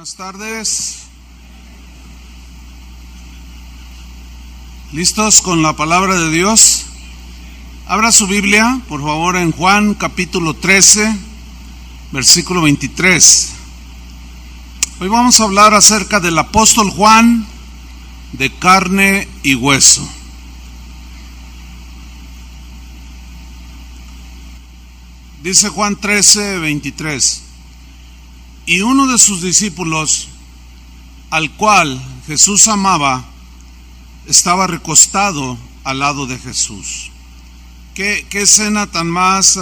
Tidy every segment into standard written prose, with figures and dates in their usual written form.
Buenas tardes. ¿Listos con la palabra de Dios? Abra su Biblia, por favor, en Juan capítulo 13, versículo 23. Hoy vamos a hablar acerca del apóstol Juan, de carne y hueso. Dice Juan 13, 23. Y uno de sus discípulos, al cual Jesús amaba, estaba recostado al lado de Jesús. Qué escena tan más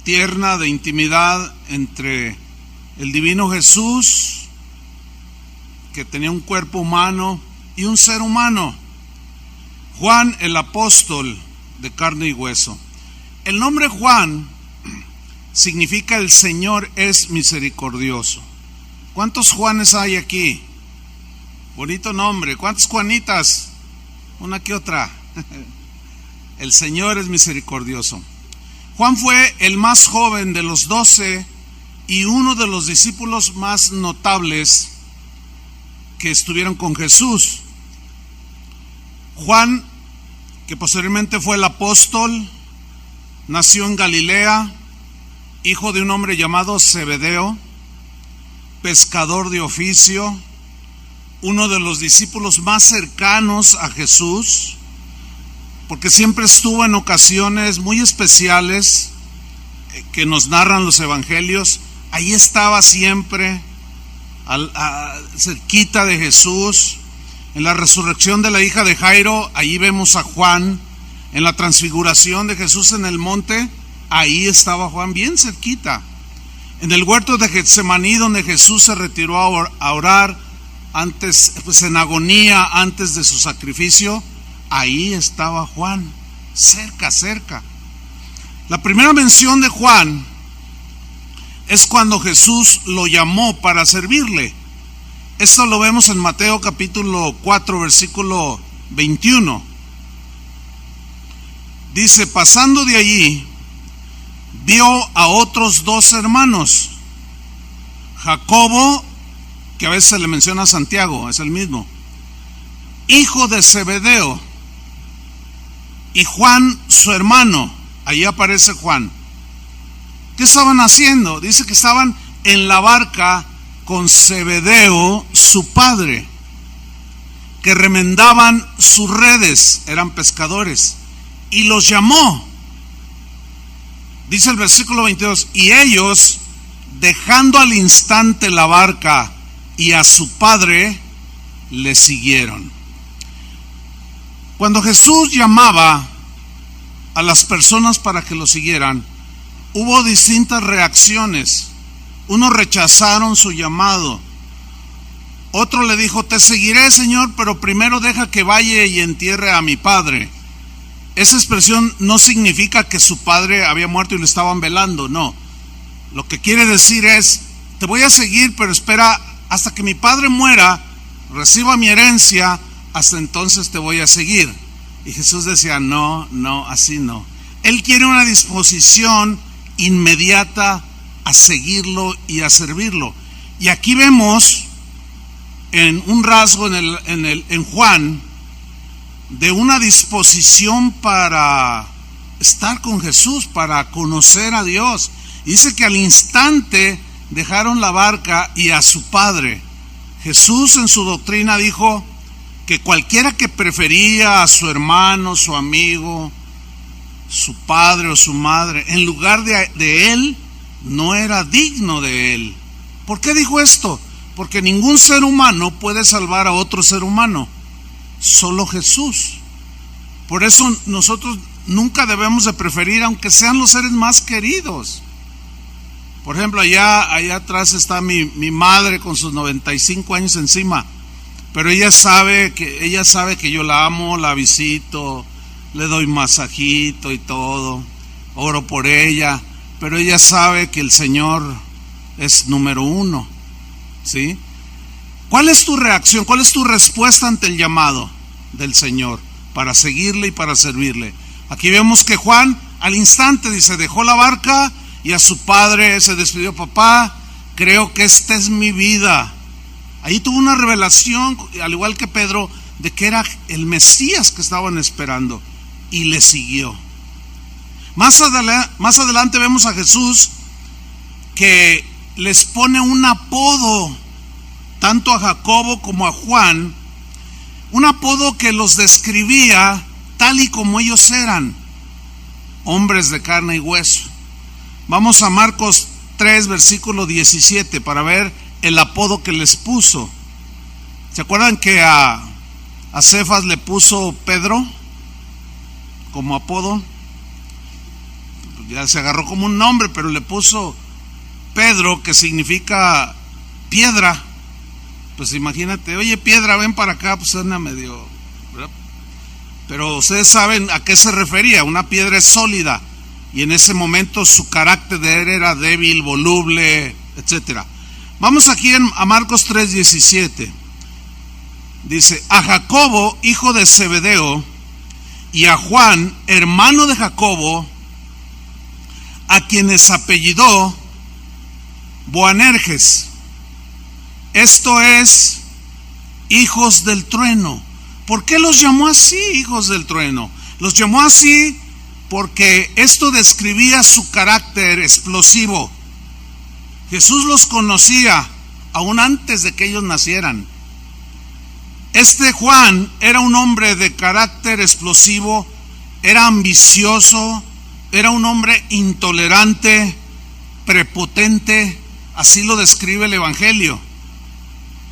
tierna, de intimidad entre el divino Jesús, que tenía un cuerpo humano, y un ser humano, Juan el apóstol de carne y hueso. El nombre Juan significa el Señor es misericordioso. ¿Cuántos Juanes hay aquí? Bonito nombre. ¿Cuántas Juanitas? Una que otra. El Señor es misericordioso. Juan fue el más joven de los 12 y uno de los discípulos más notables que estuvieron con Jesús. Juan, que posteriormente fue el apóstol, nació en Galilea, hijo de un hombre llamado Zebedeo, pescador de oficio, uno de los discípulos más cercanos a Jesús, porque siempre estuvo en ocasiones muy especiales que nos narran los evangelios. Ahí estaba siempre, cerquita de Jesús. En la resurrección de la hija de Jairo, ahí vemos a Juan. En la transfiguración de Jesús en el monte, ahí estaba Juan, bien cerquita. En el huerto de Getsemaní, donde Jesús se retiró a orar antes, pues en agonía antes de su sacrificio, ahí estaba Juan, cerca. La primera mención de Juan es cuando Jesús lo llamó para servirle. Esto lo vemos en Mateo capítulo 4, versículo 21. Dice: pasando de allí, vio a otros dos hermanos, Jacobo, que a veces se le menciona a Santiago, es el mismo, hijo de Zebedeo, y Juan su hermano. Ahí aparece Juan. ¿Qué estaban haciendo? Dice que estaban en la barca con Zebedeo, su padre, que remendaban sus redes, eran pescadores, y los llamó. Dice el versículo 22, y ellos, dejando al instante la barca y a su padre, le siguieron. Cuando Jesús llamaba a las personas para que lo siguieran, hubo distintas reacciones. Unos rechazaron su llamado. Otro le dijo: te seguiré, Señor, pero primero deja que vaya y entierre a mi padre. Esa expresión no significa que su padre había muerto y lo estaban velando, no. Lo que quiere decir es: te voy a seguir, pero espera hasta que mi padre muera, reciba mi herencia, hasta entonces te voy a seguir. Y Jesús decía: no, así no. Él quiere una disposición inmediata a seguirlo y a servirlo. Y aquí vemos en un rasgo en Juan, de una disposición para estar con Jesús, para conocer a Dios. Dice que al instante dejaron la barca y a su padre. Jesús en su doctrina dijo que cualquiera que prefería a su hermano, su amigo, su padre o su madre, en lugar de él, no era digno de él. ¿Por qué dijo esto? Porque ningún ser humano puede salvar a otro ser humano, solo Jesús. Por eso nosotros nunca debemos de preferir, aunque sean los seres más queridos. Por ejemplo, allá atrás está mi madre con sus 95 años encima, pero ella sabe que yo la amo, la visito, le doy masajito y todo, oro por ella, pero ella sabe que el Señor es número uno, ¿sí? ¿Cuál es tu reacción? ¿Cuál es tu respuesta ante el llamado del Señor para seguirle y para servirle? Aquí vemos que Juan al instante, dice, dejó la barca y a su padre se despidió: papá, creo que esta es mi vida. Ahí tuvo una revelación, al igual que Pedro, de que era el Mesías que estaban esperando, y le siguió. Más adelante vemos a Jesús que les pone un apodo, tanto a Jacobo como a Juan, un apodo que los describía tal y como ellos eran, hombres de carne y hueso. Vamos a Marcos 3, versículo 17, para ver el apodo que les puso. ¿Se acuerdan que a Cefas le puso Pedro como apodo? Ya se agarró como un nombre, pero le puso Pedro, que significa piedra. Pues imagínate, oye, piedra, ven para acá, pues suena medio, ¿verdad? Pero ustedes saben a qué se refería. Una piedra es sólida, y en ese momento su carácter era débil, voluble, etcétera. Vamos aquí a Marcos 3:17. Dice: a Jacobo, hijo de Zebedeo, y a Juan, hermano de Jacobo, a quienes apellidó Boanerges, esto es, hijos del trueno. ¿Por qué los llamó así, hijos del trueno? Los llamó así porque esto describía su carácter explosivo. Jesús los conocía aún antes de que ellos nacieran. Este Juan era un hombre de carácter explosivo, era ambicioso, era un hombre intolerante, prepotente, así lo describe el Evangelio.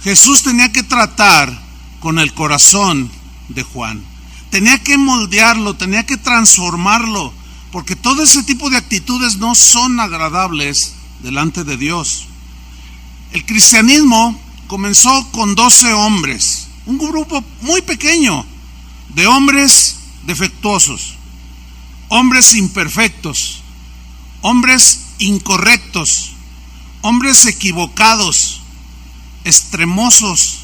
Jesús tenía que tratar con el corazón de Juan, tenía que moldearlo, tenía que transformarlo, porque todo ese tipo de actitudes no son agradables delante de Dios. El cristianismo comenzó con 12 hombres, un grupo muy pequeño de hombres defectuosos, hombres imperfectos, hombres incorrectos, hombres equivocados, extremosos,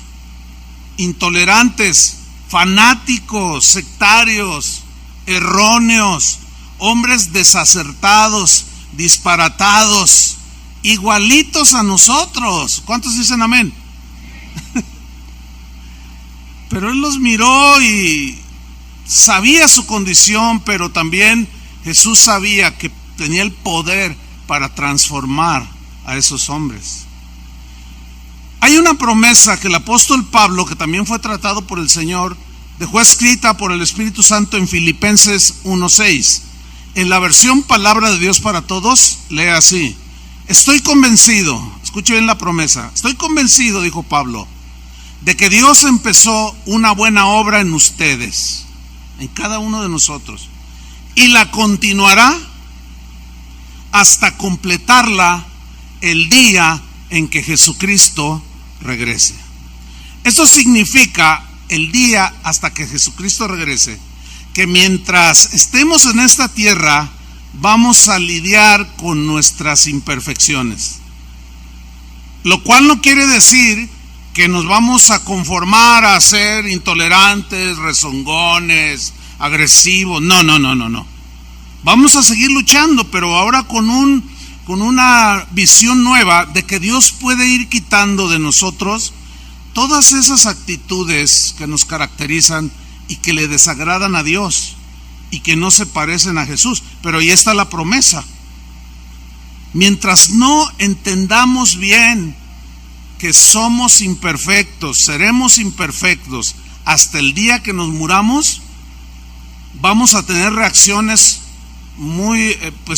intolerantes, fanáticos, sectarios, erróneos, hombres desacertados, disparatados, igualitos a nosotros. ¿Cuántos dicen amén? Pero Él los miró y sabía su condición, pero también Jesús sabía que tenía el poder para transformar a esos hombres. Hay una promesa que el apóstol Pablo, que también fue tratado por el Señor, dejó escrita por el Espíritu Santo en Filipenses 1:6. En la versión Palabra de Dios para Todos, lee así: estoy convencido, escuche bien la promesa, estoy convencido, dijo Pablo, de que Dios empezó una buena obra en ustedes, en cada uno de nosotros, y la continuará hasta completarla el día en que Jesucristo regrese. Esto significa, el día hasta que Jesucristo regrese, que mientras estemos en esta tierra vamos a lidiar con nuestras imperfecciones, lo cual no quiere decir que nos vamos a conformar a ser intolerantes, rezongones, agresivos. No. Vamos a seguir luchando, pero ahora con una visión nueva de que Dios puede ir quitando de nosotros todas esas actitudes que nos caracterizan y que le desagradan a Dios y que no se parecen a Jesús. Pero ahí está la promesa. Mientras no entendamos bien que somos imperfectos, seremos imperfectos hasta el día que nos muramos, vamos a tener reacciones muy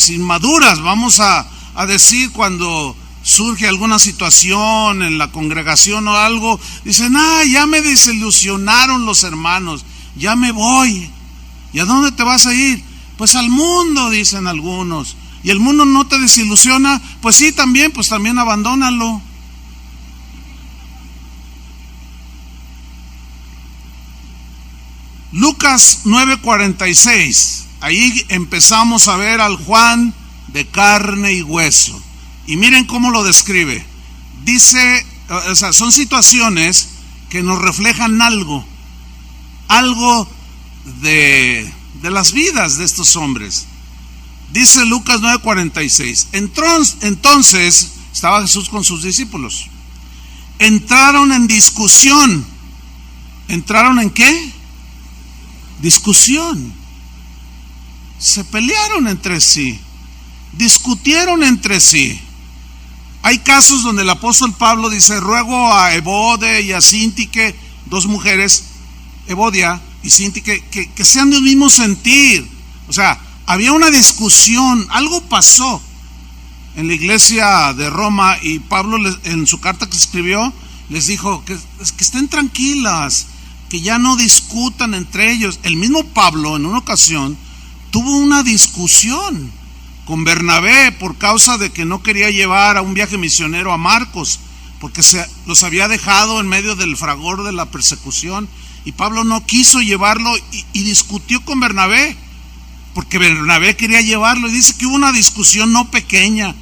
inmaduras. Vamos a decir, cuando surge alguna situación en la congregación o algo, dicen: ya me desilusionaron los hermanos, ya me voy. ¿Y a dónde te vas a ir? Pues al mundo, dicen algunos. ¿Y el mundo no te desilusiona? Pues sí, también, pues también abandónalo. Lucas 9:46, ahí empezamos a ver al Juan de carne y hueso. Y miren cómo lo describe. Dice, son situaciones que nos reflejan algo de las vidas de estos hombres. Dice Lucas 9:46, entonces Estaba Jesús con sus discípulos. Entraron en discusión. ¿Entraron en qué? Discusión. Se pelearon entre sí. Discutieron entre sí. Hay casos donde el apóstol Pablo dice: ruego a Evode y a Síntique, dos mujeres, Evodia y Síntique, que sean de un mismo sentir. O sea, había una discusión, algo pasó en la iglesia de Roma, y Pablo en su carta que escribió les dijo que estén tranquilas, que ya no discutan entre ellos. El mismo Pablo en una ocasión tuvo una discusión con Bernabé por causa de que no quería llevar a un viaje misionero a Marcos, porque los había dejado en medio del fragor de la persecución, y Pablo no quiso llevarlo y discutió con Bernabé, porque Bernabé quería llevarlo, y dice que hubo una discusión no pequeña.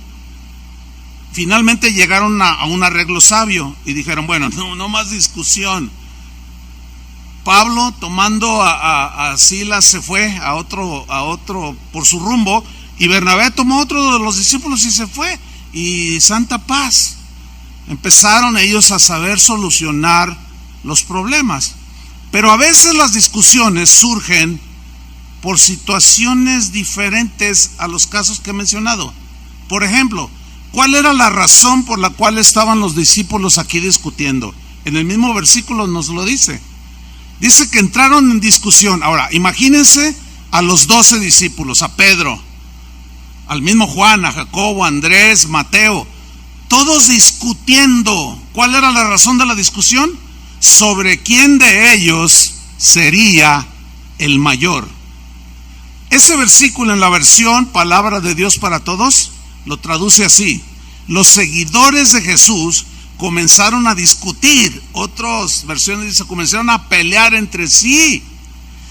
Finalmente llegaron a un arreglo sabio y dijeron: bueno, no más discusión. Pablo, tomando a Silas, se fue a otro por su rumbo, y Bernabé tomó otro de los discípulos y se fue, y santa paz. Empezaron ellos a saber solucionar los problemas. Pero a veces las discusiones surgen por situaciones diferentes a los casos que he mencionado. Por ejemplo, ¿cuál era la razón por la cual estaban los discípulos aquí discutiendo? En el mismo versículo nos lo dice. Dice que entraron en discusión. Ahora, imagínense a los 12 discípulos, a Pedro, al mismo Juan, a Jacobo, a Andrés, Mateo, todos discutiendo. ¿Cuál era la razón de la discusión? Sobre quién de ellos sería el mayor. Ese versículo en la versión Palabra de Dios para Todos lo traduce así: los seguidores de Jesús comenzaron a discutir. Otras versiones dicen: comenzaron a pelear entre sí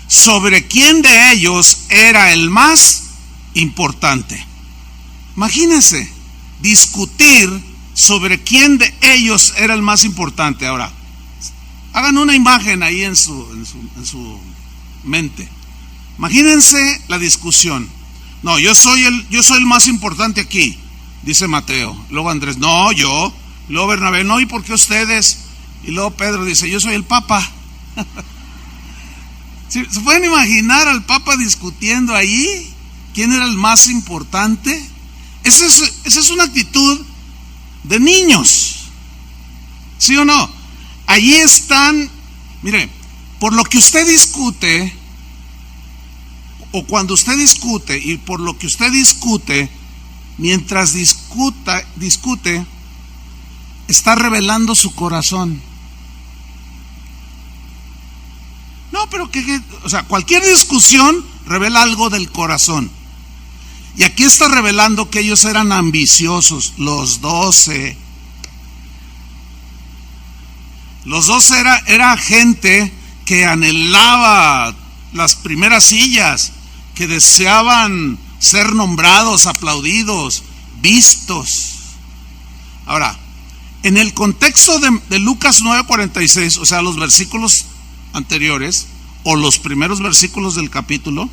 sobre quién de ellos era el más importante. Imagínense, discutir sobre quién de ellos era el más importante. Ahora, hagan una imagen ahí en su mente. Imagínense la discusión. No, yo soy el más importante aquí, dice Mateo. Luego Andrés: no, yo. Luego Bernabé: no, ¿y por qué ustedes? Y luego Pedro dice: yo soy el Papa. ¿Se pueden imaginar al Papa discutiendo ahí quién era el más importante? Esa es una actitud de niños, ¿sí o no? Allí están. Mire, por lo que usted discute, o cuando usted discute, y por lo que usted discute, mientras discute, está revelando su corazón. No, pero o sea, cualquier discusión revela algo del corazón. Y aquí está revelando que ellos eran ambiciosos, los 12. Los 12 era gente que anhelaba las primeras sillas, que deseaban ser nombrados, aplaudidos, vistos. Ahora, en el contexto de Lucas 9:46, o sea, los versículos anteriores, o los primeros versículos del capítulo,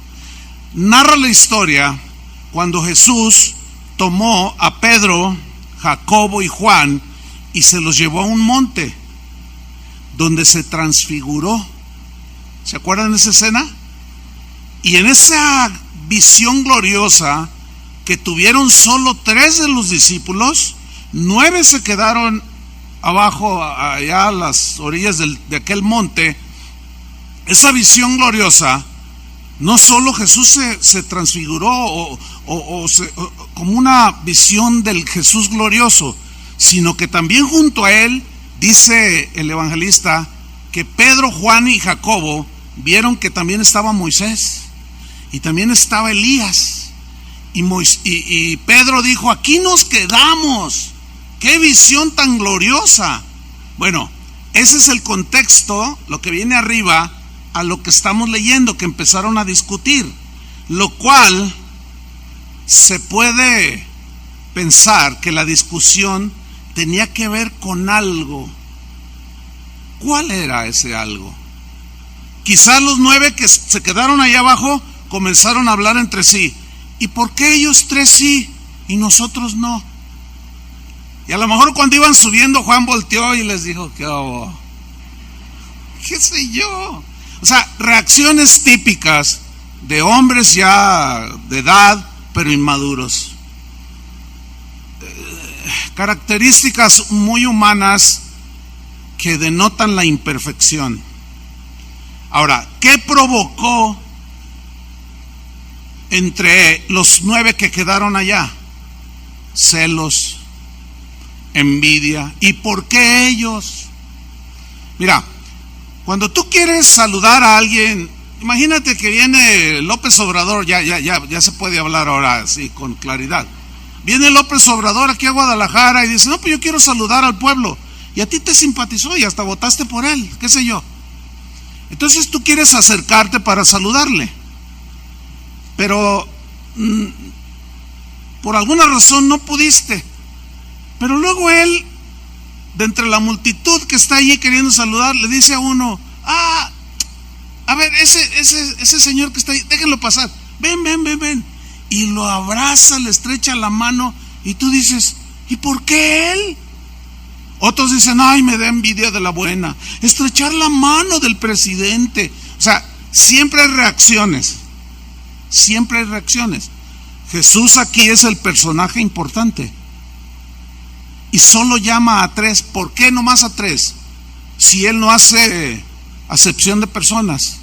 narra la historia cuando Jesús tomó a Pedro, Jacobo y Juan y se los llevó a un monte donde se transfiguró. ¿Se acuerdan de esa escena? Y en esa visión gloriosa que tuvieron solo 3 de los discípulos, 9 se quedaron abajo, allá a las orillas de aquel monte. Esa visión gloriosa, no solo Jesús se transfiguró como una visión del Jesús glorioso, sino que también junto a él, dice el evangelista, que Pedro, Juan y Jacobo vieron que también estaba Moisés y también estaba Elías. Y Pedro dijo: aquí nos quedamos. ¡Qué visión tan gloriosa! Bueno, ese es el contexto, lo que viene arriba a lo que estamos leyendo, que empezaron a discutir, lo cual se puede pensar que la discusión tenía que ver con algo. ¿Cuál era ese algo? Quizás los 9 que se quedaron allá abajo comenzaron a hablar entre sí: ¿y por qué ellos 3 sí y nosotros no? Y a lo mejor cuando iban subiendo, Juan volteó y les dijo, ¿qué hago? ¿Qué sé yo? O sea, reacciones típicas de hombres ya de edad, pero inmaduros. Características muy humanas que denotan la imperfección. Ahora, ¿qué provocó entre los 9 que quedaron allá? Celos, envidia. ¿Y por qué ellos? Mira, cuando tú quieres saludar a alguien, imagínate que viene López Obrador, ya se puede hablar ahora así con claridad. Viene López Obrador aquí a Guadalajara y dice, no, pues yo quiero saludar al pueblo. Y a ti te simpatizó y hasta votaste por él, qué sé yo. Entonces tú quieres acercarte para saludarle. Pero por alguna razón no pudiste. Pero luego él, de entre la multitud que está allí queriendo saludar, le dice a uno, a ver, ese señor que está ahí, déjenlo pasar, ven. Y lo abraza, le estrecha la mano, y tú dices, ¿y por qué él? Otros dicen, ay, me da envidia de la buena, estrechar la mano del presidente. O sea, siempre hay reacciones. Jesús aquí es el personaje importante y solo llama a 3. ¿Por qué nomás a 3? Si él no hace acepción de personas.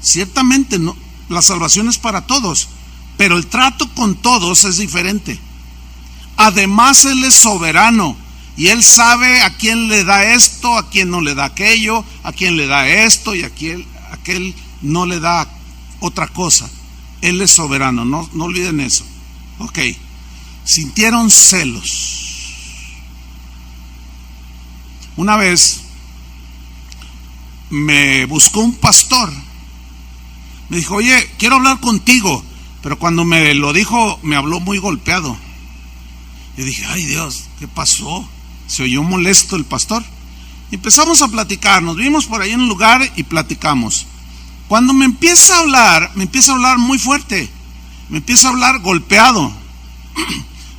Ciertamente no, la salvación es para todos, pero el trato con todos es diferente. Además, él es soberano y él sabe a quién le da esto, a quién no le da aquello, a quién le da esto y a aquel no le da otra cosa. Él es soberano, no olviden eso. Ok, sintieron celos. Una vez me buscó un pastor, me dijo, oye, quiero hablar contigo, pero cuando me lo dijo, me habló muy golpeado. Y dije, ay Dios, ¿qué pasó? Se oyó molesto el pastor. Y empezamos a platicar, nos vimos por ahí en un lugar y platicamos. Cuando me empieza a hablar muy fuerte, me empieza a hablar golpeado,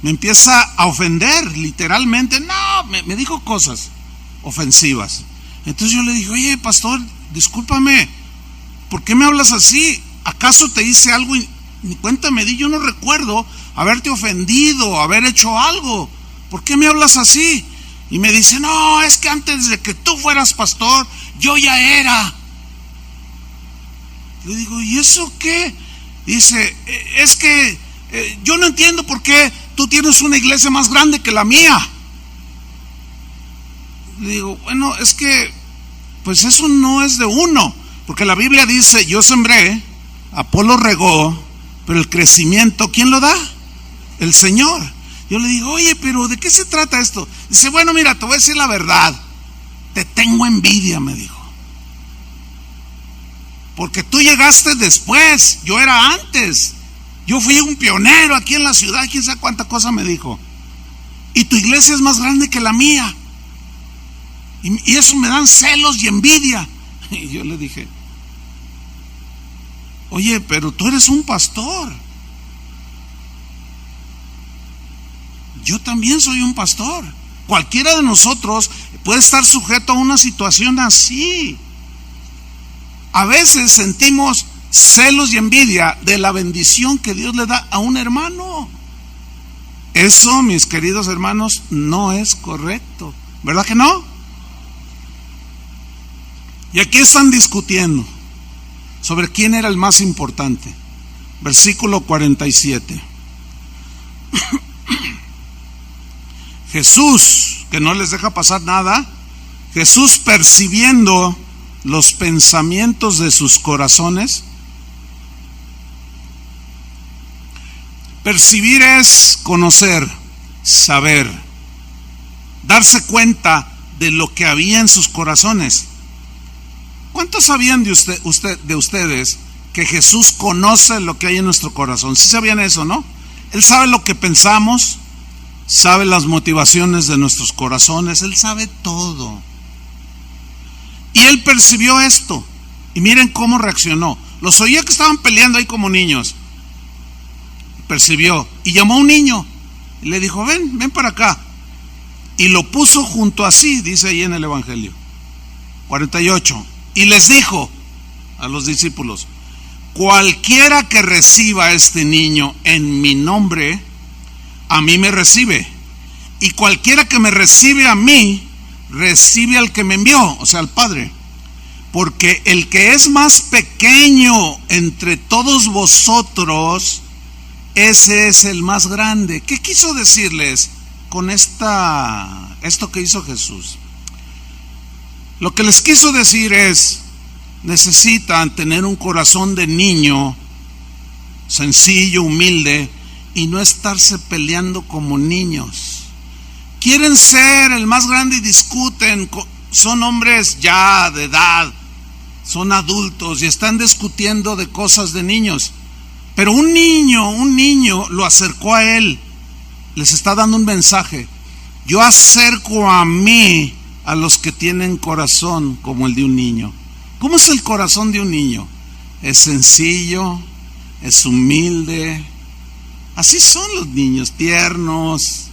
me empieza a ofender, literalmente, me dijo cosas ofensivas. Entonces yo le dije, oye pastor, discúlpame, ¿por qué me hablas así? ¿Acaso te hice algo y ni cuenta me di? Yo no recuerdo haberte ofendido, haber hecho algo. ¿Por qué me hablas así? Y me dice, no, es que antes de que tú fueras pastor, yo ya era. Le digo, ¿y eso qué? Dice, es que yo no entiendo por qué tú tienes una iglesia más grande que la mía. Le digo, bueno, es que pues eso no es de uno, porque la Biblia dice, yo sembré, Apolo regó, pero el crecimiento, ¿quién lo da? El Señor. Yo le digo, oye, pero ¿de qué se trata esto? Dice, bueno, mira, te voy a decir la verdad, te tengo envidia, me dijo. Porque tú llegaste después, yo era antes. Yo fui un pionero aquí en la ciudad, quién sabe cuánta cosa me dijo. Y tu iglesia es más grande que la mía. Y eso me dan celos y envidia. Y yo le dije, oye, pero tú eres un pastor. Yo también soy un pastor. Cualquiera de nosotros puede estar sujeto a una situación así. A veces sentimos celos y envidia de la bendición que Dios le da a un hermano. Eso, mis queridos hermanos, no es correcto. ¿Verdad que no? Y aquí están discutiendo sobre quién era el más importante. Versículo 47. Jesús, que no les deja pasar nada, Jesús percibiendo los pensamientos de sus corazones. Percibir es conocer, saber, darse cuenta de lo que había en sus corazones. ¿Cuántos sabían de ustedes que Jesús conoce lo que hay en nuestro corazón? ¿Sí sabían eso, no? Él sabe lo que pensamos, sabe las motivaciones de nuestros corazones, Él sabe todo. Y Él percibió esto. Y miren cómo reaccionó. Los oía que estaban peleando ahí como niños. Percibió y llamó a un niño y le dijo, ven para acá. y lo puso junto a sí, dice ahí en el Evangelio. 48. Y les dijo a los discípulos: cualquiera que reciba a este niño en mi nombre, a mí me recibe. Y cualquiera que me recibe a mí, recibe al que me envió, o sea, al Padre. Porque el que es más pequeño entre todos vosotros, ese es el más grande. ¿Qué quiso decirles con esto que hizo Jesús? Lo que les quiso decir es: necesitan tener un corazón de niño, sencillo, humilde, y no estarse peleando como niños. Quieren ser el más grande y discuten, son hombres ya de edad, son adultos y están discutiendo de cosas de niños. Pero un niño lo acercó a él, les está dando un mensaje: yo acerco a mí a los que tienen corazón como el de un niño. ¿Cómo es el corazón de un niño? Es sencillo, es humilde. Así son los niños, tiernos.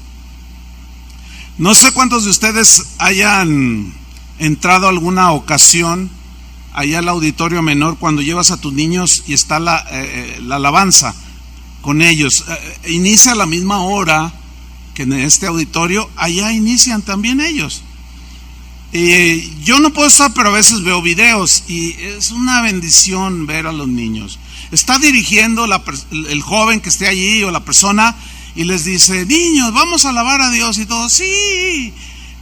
No sé cuántos de ustedes hayan entrado alguna ocasión allá al auditorio menor cuando llevas a tus niños y está la alabanza con ellos. Inicia a la misma hora que en este auditorio, allá inician también ellos. Yo no puedo estar, pero a veces veo videos y es una bendición ver a los niños. Está dirigiendo el joven que esté allí o la persona y les dice: niños, vamos a alabar a Dios, y todos: sí,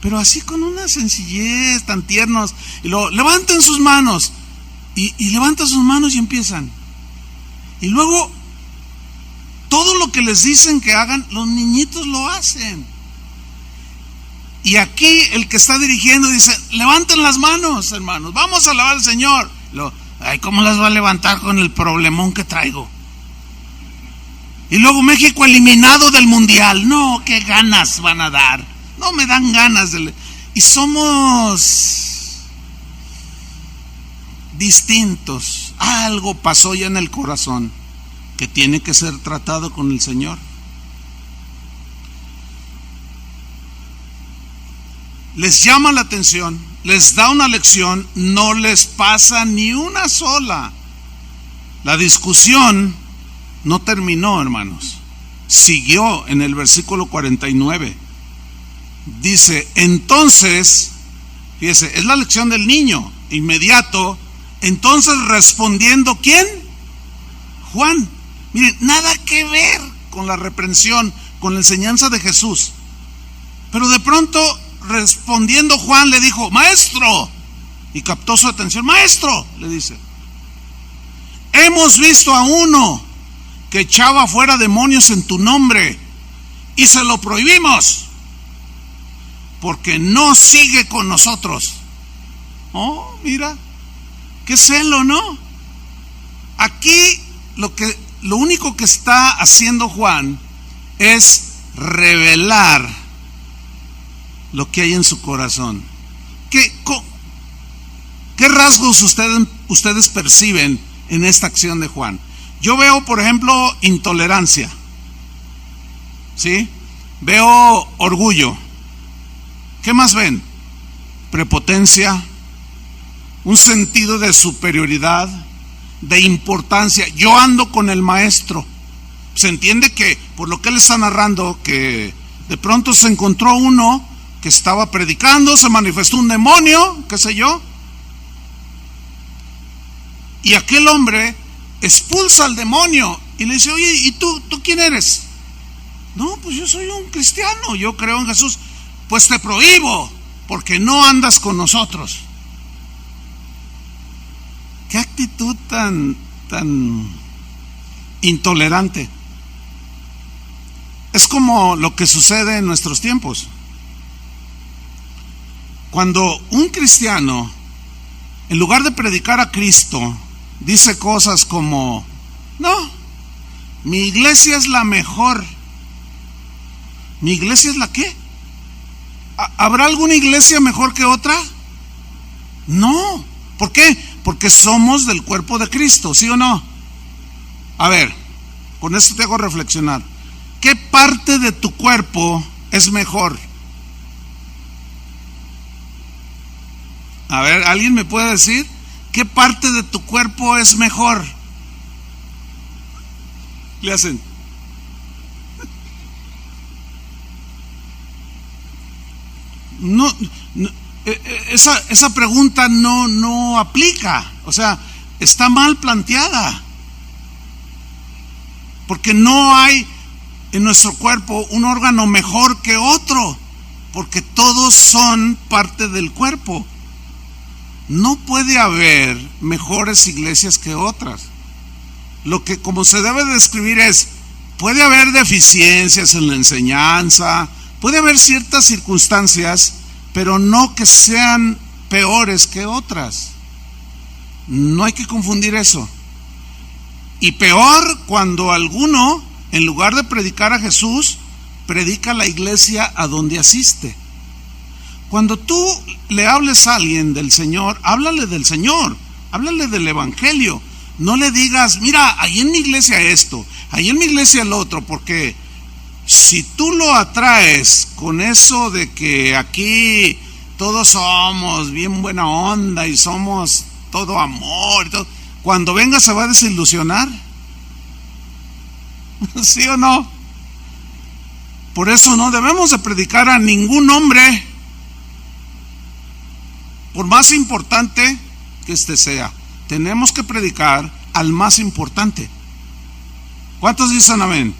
pero así con una sencillez, tan tiernos. Y luego: levanten sus manos, y levantan sus manos y empiezan. Y luego todo lo que les dicen que hagan, los niñitos lo hacen. Y aquí el que está dirigiendo dice: levanten las manos, hermanos, vamos a alabar al Señor. Ay, ¿cómo las va a levantar con el problemón que traigo? Y luego: México eliminado del mundial. No, qué ganas van a dar. No me dan ganas y somos distintos. Algo pasó ya en el corazón que tiene que ser tratado con el Señor. Les llama la atención, les da una lección, no les pasa ni una sola. La discusión no terminó, hermanos. Siguió en el versículo 49. Dice: entonces, fíjese, es la lección del niño, inmediato. Entonces, respondiendo, ¿quién? Juan. Miren, nada que ver con la reprensión, con la enseñanza de Jesús. Pero de pronto, respondiendo Juan, le dijo: maestro. Y captó su atención. Maestro, le dice: hemos visto a uno que echaba fuera demonios en tu nombre y se lo prohibimos porque no sigue con nosotros. Oh, mira, qué celo, ¿no? Aquí lo único que está haciendo Juan es revelar lo que hay en su corazón. ¿Qué rasgos ustedes perciben en esta acción de Juan? Yo veo, por ejemplo, intolerancia, ¿sí? Veo orgullo. ¿Qué más ven? Prepotencia, un sentido de superioridad, de importancia. Yo ando con el maestro. Se entiende que, por lo que él está narrando, que de pronto se encontró uno que estaba predicando, se manifestó un demonio, qué sé yo, y aquel hombre expulsa al demonio y le dice: oye, ¿y tú quién eres? No, pues yo soy un cristiano, yo creo en Jesús. Pues te prohíbo, porque no andas con nosotros. Qué actitud tan intolerante. Es como lo que sucede en nuestros tiempos. Cuando un cristiano, en lugar de predicar a Cristo, dice cosas como: no, mi iglesia es la mejor. ¿Mi iglesia es la qué? ¿Habrá alguna iglesia mejor que otra? No. ¿Por qué? Porque somos del cuerpo de Cristo, ¿sí o no? A ver, con esto te hago reflexionar. ¿Qué parte de tu cuerpo es mejor? A ver, ¿alguien me puede decir qué parte de tu cuerpo es mejor? Le hacen. No, esa pregunta no aplica. O sea, está mal planteada. Porque no hay en nuestro cuerpo un órgano mejor que otro. Porque todos son parte del cuerpo. No puede haber mejores iglesias que otras. Lo que como se debe describir es, puede haber deficiencias en la enseñanza, puede haber ciertas circunstancias, pero no que sean peores que otras. No hay que confundir eso. Y peor cuando alguno, en lugar de predicar a Jesús, predica a la iglesia a donde asiste. Cuando tú le hables a alguien del Señor, háblale del Señor, háblale del Evangelio. No le digas, mira, ahí en mi iglesia esto, ahí en mi iglesia el otro, porque si tú lo atraes con eso de que aquí todos somos bien buena onda y somos todo amor y todo, cuando venga se va a desilusionar. ¿Sí o no? Por eso no debemos de predicar a ningún hombre, por más importante que éste sea. Tenemos que predicar al más importante. ¿Cuántos dicen amén?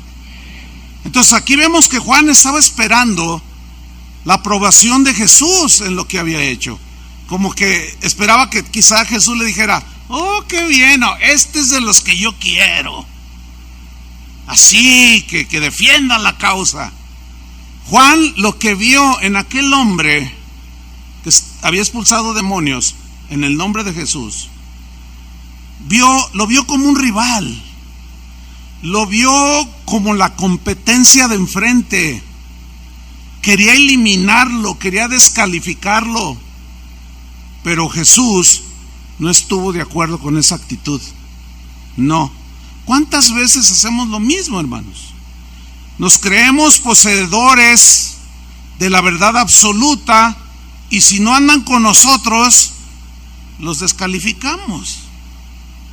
Entonces aquí vemos que Juan estaba esperando la aprobación de Jesús en lo que había hecho. Como que esperaba que quizá Jesús le dijera, oh, qué bien, este es de los que yo quiero. Así, que defiendan la causa. Juan lo que vio en aquel hombre que había expulsado demonios en el nombre de Jesús, lo vio como un rival, lo vio como la competencia de enfrente, quería eliminarlo, quería descalificarlo, pero Jesús no estuvo de acuerdo con esa actitud. No. ¿Cuántas veces hacemos lo mismo, hermanos? Nos creemos poseedores de la verdad absoluta y si no andan con nosotros, los descalificamos.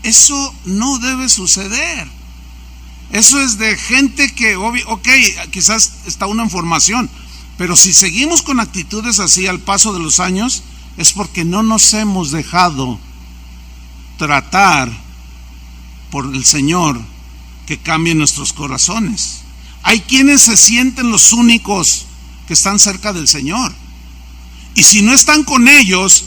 Eso no debe suceder. Eso es de gente que, ok, quizás está una información, pero si seguimos con actitudes así al paso de los años, es porque no nos hemos dejado tratar por el Señor que cambie nuestros corazones. Hay quienes se sienten los únicos que están cerca del Señor, y si no están con ellos,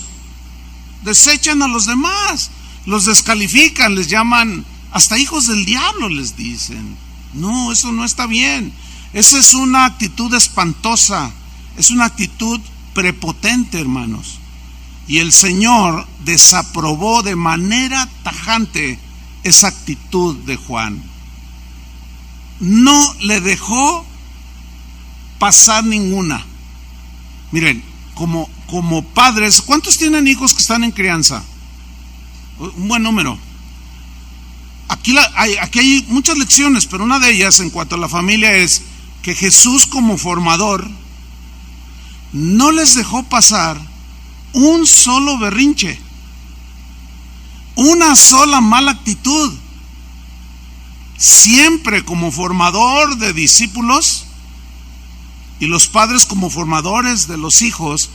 desechan a los demás, los descalifican, les llaman hasta hijos del diablo, les dicen. No, eso no está bien. Esa es una actitud espantosa, es una actitud prepotente, hermanos. Y el Señor desaprobó de manera tajante esa actitud de Juan. No le dejó pasar ninguna. Miren, como padres, ¿cuántos tienen hijos que están en crianza? Un buen número. Aquí hay muchas lecciones, pero una de ellas en cuanto a la familia es que Jesús como formador no les dejó pasar un solo berrinche, una sola mala actitud. Siempre como formador de discípulos y los padres como formadores de los hijos,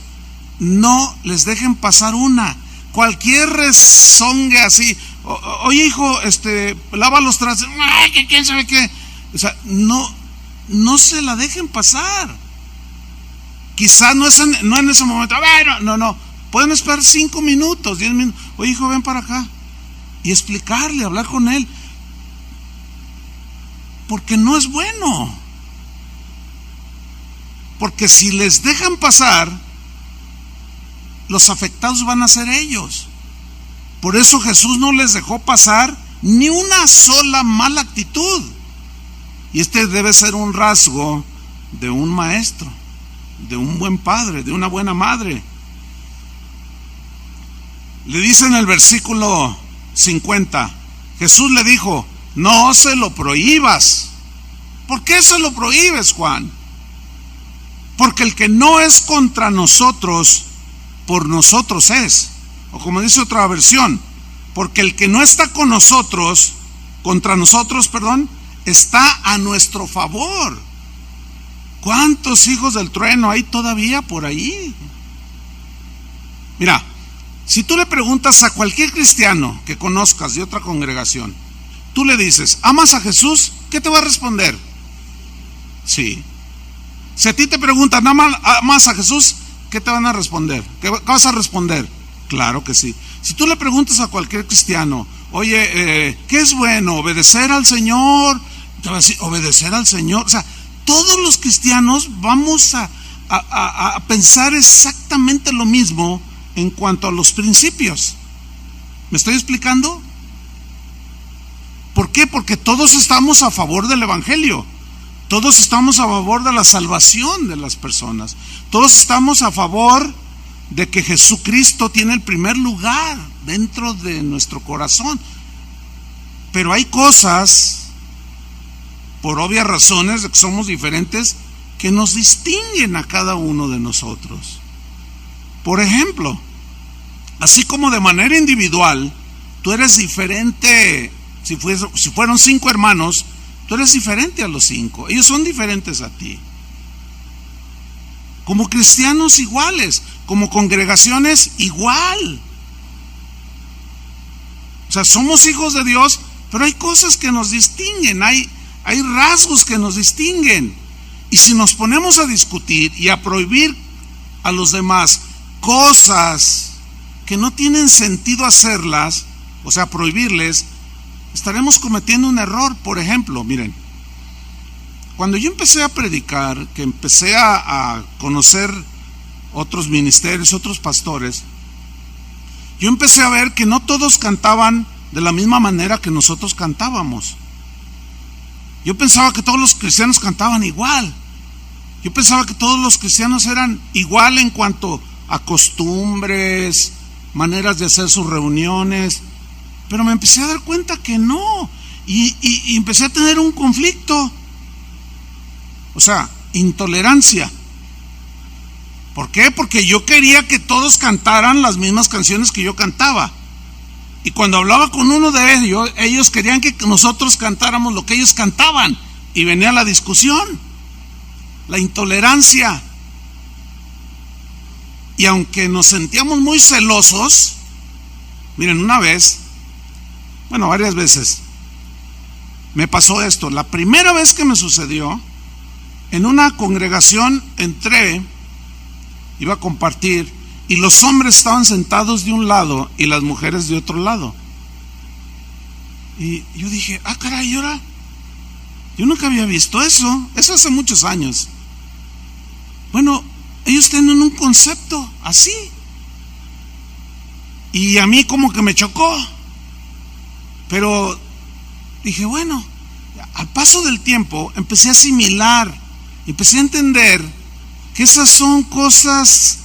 no les dejen pasar una. Cualquier rezongue así, oye hijo, lava los trastes, que quién sabe qué, o sea, no se la dejen pasar. Quizás no en ese momento, a ver, no, pueden esperar 5 minutos, 10 minutos, oye hijo, ven para acá, y explicarle, hablar con él, porque no es bueno. Porque si les dejan pasar, los afectados van a ser ellos. Por eso Jesús no les dejó pasar ni una sola mala actitud. Y este debe ser un rasgo de un maestro, de un buen padre, de una buena madre. Le dice en el versículo 50, Jesús le dijo, no se lo prohíbas. ¿Por qué se lo prohíbes, Juan? Porque el que no es contra nosotros por nosotros es. O como dice otra versión, porque el que no está con nosotros, contra nosotros, perdón, está a nuestro favor. ¿Cuántos hijos del trueno hay todavía por ahí? Mira, si tú le preguntas a cualquier cristiano que conozcas de otra congregación, tú le dices, ¿amas a Jesús? ¿Qué te va a responder? Sí. Si a ti te preguntan, ¿amas a Jesús? ¿Qué te van a responder? ¿Qué vas a responder? Claro que sí. Si tú le preguntas a cualquier cristiano, oye, ¿qué es bueno? ¿Obedecer al Señor? Te va a decir, obedecer al Señor. O sea, todos los cristianos vamos a pensar exactamente lo mismo en cuanto a los principios. ¿Me estoy explicando? ¿Por qué? Porque todos estamos a favor del Evangelio. Todos estamos a favor de la salvación de las personas. Todos estamos a favor de que Jesucristo tiene el primer lugar dentro de nuestro corazón. Pero hay cosas, por obvias razones de que somos diferentes, que nos distinguen a cada uno de nosotros. Por ejemplo, así como de manera individual, tú eres diferente. Si fueron 5 hermanos, tú eres diferente a los 5. Ellos son diferentes a ti. Como cristianos iguales, como congregaciones igual. O sea, somos hijos de Dios, pero hay cosas que nos distinguen, hay rasgos que nos distinguen. Y si nos ponemos a discutir y a prohibir a los demás cosas que no tienen sentido hacerlas, o sea, prohibirles, estaremos cometiendo un error. Por ejemplo, miren, cuando yo empecé a predicar, que empecé a conocer otros ministerios, otros pastores, yo empecé a ver que no todos cantaban de la misma manera que nosotros cantábamos. Yo pensaba que todos los cristianos cantaban igual. Yo pensaba que todos los cristianos eran igual en cuanto a costumbres, maneras de hacer sus reuniones. Pero me empecé a dar cuenta que no. Y empecé a tener un conflicto. O sea, intolerancia. ¿Por qué? Porque yo quería que todos cantaran las mismas canciones que yo cantaba. Y cuando hablaba con uno de ellos querían que nosotros cantáramos lo que ellos cantaban. Y venía la discusión, la intolerancia. Y aunque nos sentíamos muy celosos, miren, una vez, bueno, varias veces, me pasó esto. La primera vez que me sucedió, en una congregación entré, iba a compartir, y los hombres estaban sentados de un lado y las mujeres de otro lado. Y yo dije, caray, ¿y ahora? Yo nunca había visto eso hace muchos años. Bueno, ellos tienen un concepto así. Y a mí como que me chocó. Pero dije, bueno, al paso del tiempo empecé a asimilar, empecé a entender que esas son cosas,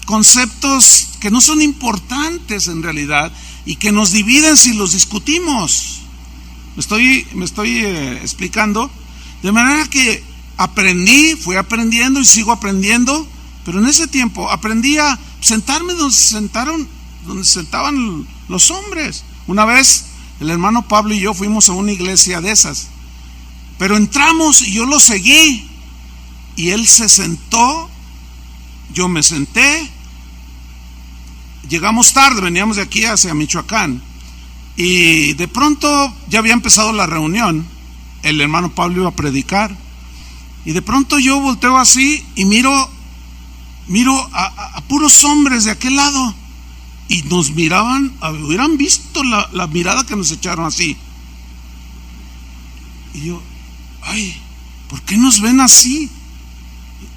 conceptos que no son importantes en realidad y que nos dividen si los discutimos. Me estoy explicando. De manera que fui aprendiendo y sigo aprendiendo, pero en ese tiempo aprendí a sentarme donde se sentaban los hombres. Una vez el hermano Pablo y yo fuimos a una iglesia de esas, pero entramos y yo lo seguí. Y él se sentó, yo me senté, llegamos tarde, veníamos de aquí hacia Michoacán, y de pronto ya había empezado la reunión, el hermano Pablo iba a predicar, y de pronto yo volteo así y miro a puros hombres de aquel lado, y nos miraban, hubieran visto la mirada que nos echaron así. Y yo, ¿por qué nos ven así?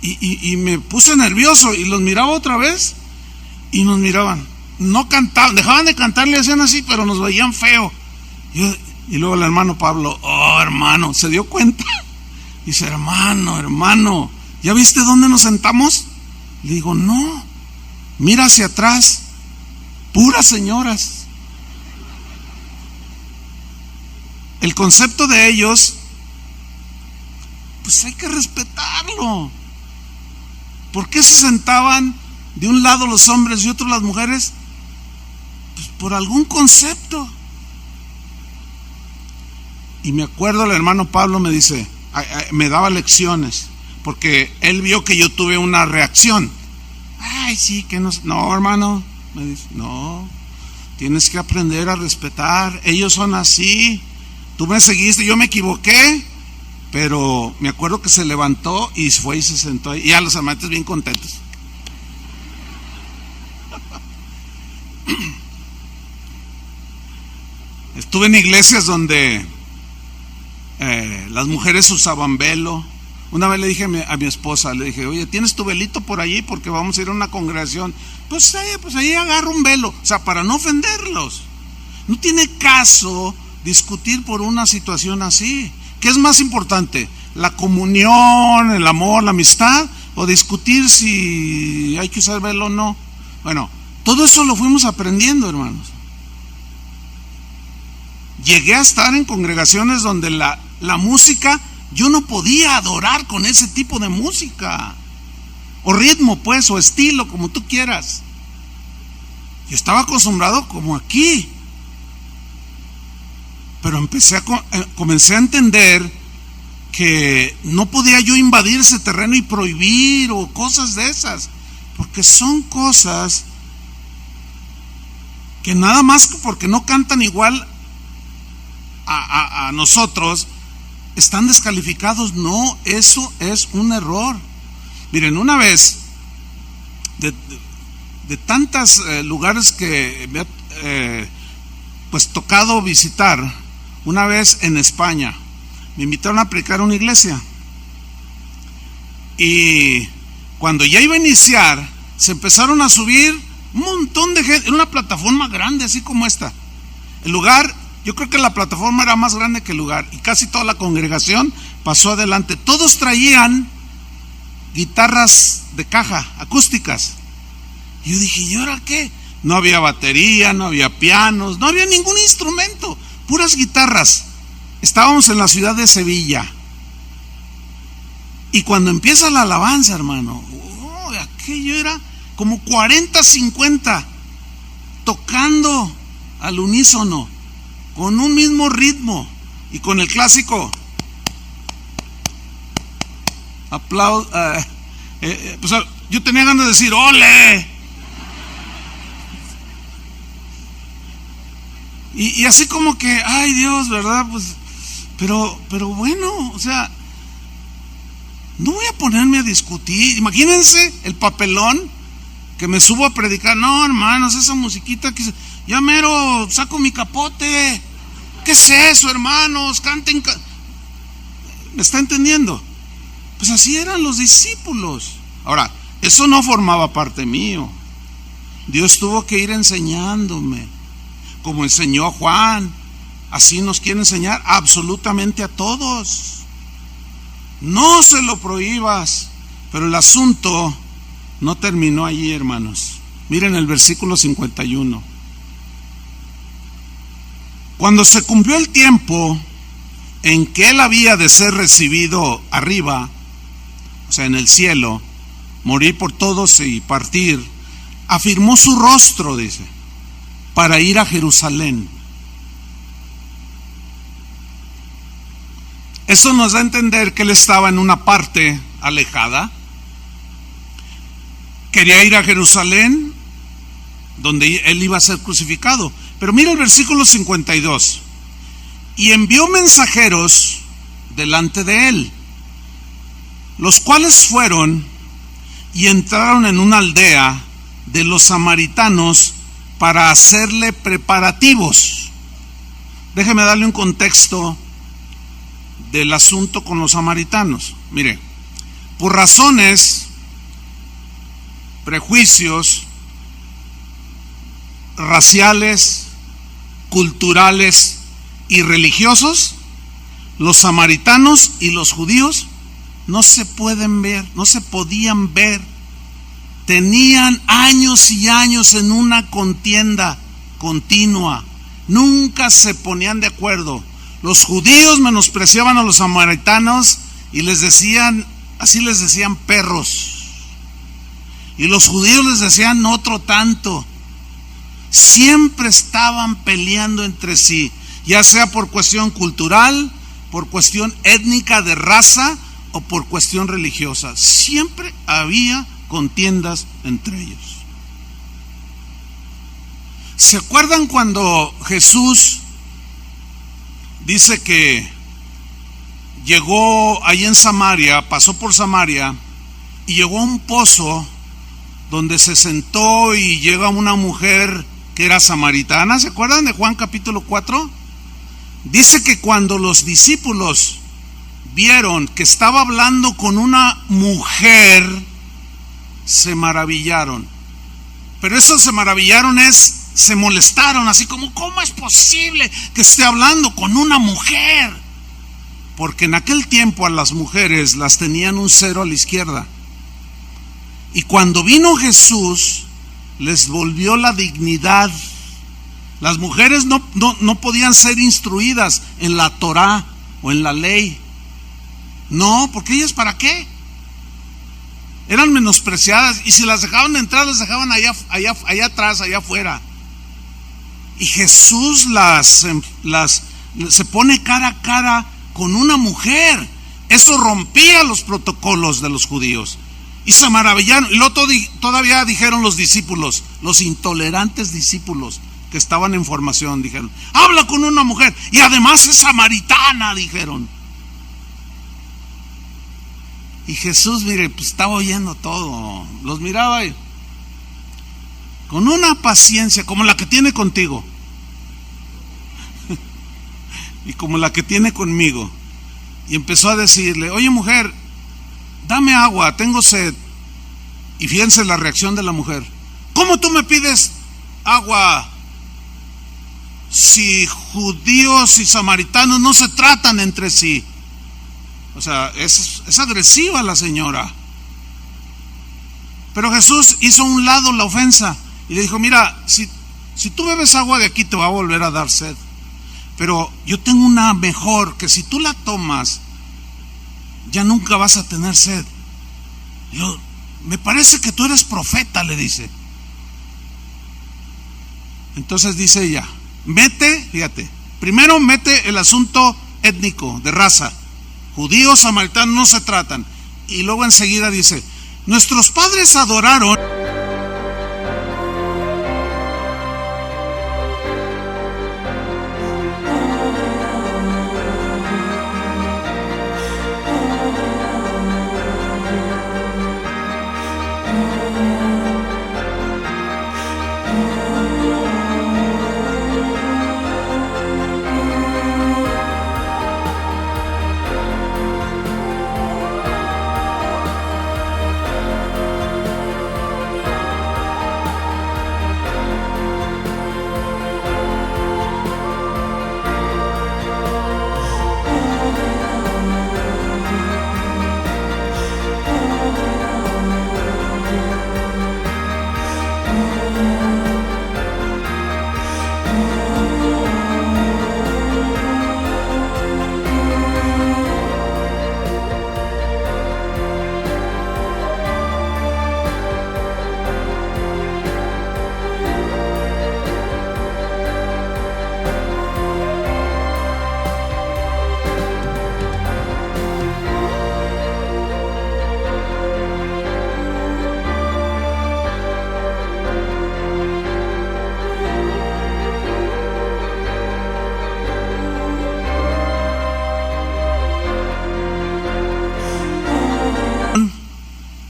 Y me puse nervioso y los miraba otra vez y nos miraban, no cantaban, dejaban de cantar, le hacían así, pero nos veían feo. Y luego el hermano Pablo, hermano, se dio cuenta, dice, hermano, ¿ya viste dónde nos sentamos? Le digo, no, mira hacia atrás, puras señoras. El concepto de ellos, pues hay que respetarlo. ¿Por qué se sentaban de un lado los hombres y otro las mujeres, pues por algún concepto. Y me acuerdo, el hermano Pablo me dice, me daba lecciones, porque él vio que yo tuve una reacción. Ay, sí, que no, hermano, me dice, no, tienes que aprender a respetar, ellos son así, tú me seguiste, yo me equivoqué, pero me acuerdo que se levantó y fue y se sentó ahí, y a los amantes bien contentos. Estuve en iglesias donde las mujeres usaban velo. Una vez le dije a mi esposa, le dije, oye, ¿tienes tu velito por allí? Porque vamos a ir a una congregación. Pues ahí agarro un velo, o sea, para no ofenderlos. No tiene caso discutir por una situación así. ¿Qué es más importante? ¿La comunión, el amor, la amistad? ¿O discutir si hay que usar velo o no? Bueno, todo eso lo fuimos aprendiendo, hermanos. Llegué a estar en congregaciones donde la música, yo no podía adorar con ese tipo de música, o ritmo pues, o estilo, como tú quieras. Yo estaba acostumbrado como aquí, pero comencé a entender que no podía yo invadir ese terreno y prohibir o cosas de esas, porque son cosas que nada más porque no cantan igual a nosotros, están descalificados. No, eso es un error. Miren, una vez, de tantos lugares que me ha pues tocado visitar, una vez en España, me invitaron a predicar a una iglesia, y cuando ya iba a iniciar, se empezaron a subir un montón de gente en una plataforma grande, así como esta. El lugar, yo creo que la plataforma era más grande que el lugar, y casi toda la congregación pasó adelante. Todos traían guitarras de caja, acústicas. Y yo dije, ¿y ahora qué? No había batería, no había pianos, no había ningún instrumento, puras guitarras. Estábamos en la ciudad de Sevilla. Y cuando empieza la alabanza, hermano, aquello era como 40, 50 tocando al unísono, con un mismo ritmo y con el clásico aplauso. Pues yo tenía ganas de decir ¡ole! Y así como que, ay Dios, ¿verdad? Pues, pero bueno, o sea, no voy a ponerme a discutir. Imagínense el papelón que me subo a predicar. No, hermanos, esa musiquita que ya mero saco mi capote. ¿Qué es eso, hermanos? Canten. ¿Me está entendiendo? Pues así eran los discípulos. Ahora, eso no formaba parte mío. Dios tuvo que ir enseñándome, como enseñó a Juan. Así nos quiere enseñar absolutamente a todos. No se lo prohíbas. Pero el asunto no terminó allí, hermanos. Miren el versículo 51. Cuando se cumplió el tiempo en que él había de ser recibido arriba, o sea, en el cielo, morir por todos y partir, afirmó su rostro, dice, para ir a Jerusalén. Eso nos da a entender que él estaba en una parte alejada. Quería ir a Jerusalén, donde él iba a ser crucificado. Pero mira el versículo 52. Y envió mensajeros delante de él, los cuales fueron y entraron en una aldea de los samaritanos para hacerle preparativos. Déjeme darle un contexto del asunto con los samaritanos. Mire, por razones, prejuicios raciales, culturales y religiosos, los samaritanos y los judíos no se pueden ver, no se podían ver. Tenían años y años en una contienda continua, nunca se ponían de acuerdo. Los judíos menospreciaban a los samaritanos y les decían, así les decían, perros. Y los judíos les decían otro tanto. Siempre estaban peleando entre sí, ya sea por cuestión cultural, por cuestión étnica de raza o por cuestión religiosa. Siempre había contiendas entre ellos. ¿Se acuerdan cuando Jesús dice que llegó ahí en Samaria, pasó por Samaria y llegó a un pozo donde se sentó y llega una mujer que era samaritana? ¿Se acuerdan de Juan capítulo 4? Dice que cuando los discípulos vieron que estaba hablando con una mujer, se maravillaron. Pero eso se maravillaron se molestaron, así como, ¿cómo es posible que esté hablando con una mujer? Porque en aquel tiempo a las mujeres las tenían un cero a la izquierda. Y cuando vino Jesús, les volvió la dignidad. Las mujeres no podían ser instruidas en la Torá o en la ley. No, porque ellas, ¿para qué? Eran menospreciadas, y si las dejaban entrar, las dejaban allá atrás, allá afuera. Y Jesús se pone cara a cara con una mujer. Eso rompía los protocolos de los judíos. Y se maravillaron. Y luego todavía dijeron los discípulos, los intolerantes discípulos que estaban en formación, dijeron, habla con una mujer y además es samaritana, dijeron. Y Jesús, mire, pues estaba oyendo todo, los miraba y, con una paciencia como la que tiene contigo y como la que tiene conmigo, y empezó a decirle, oye mujer, dame agua, tengo sed. Y fíjense la reacción de la mujer. ¿Cómo tú me pides agua si judíos y samaritanos no se tratan entre sí? O sea, es agresiva la señora. Pero Jesús hizo a un lado la ofensa y le dijo, mira, si tú bebes agua de aquí te va a volver a dar sed, pero yo tengo una mejor, que si tú la tomas ya nunca vas a tener sed. Me parece que tú eres profeta, le dice. Entonces dice ella, fíjate, primero mete el asunto étnico, de raza. Judíos, samaritanos no se tratan. Y luego enseguida dice, nuestros padres adoraron.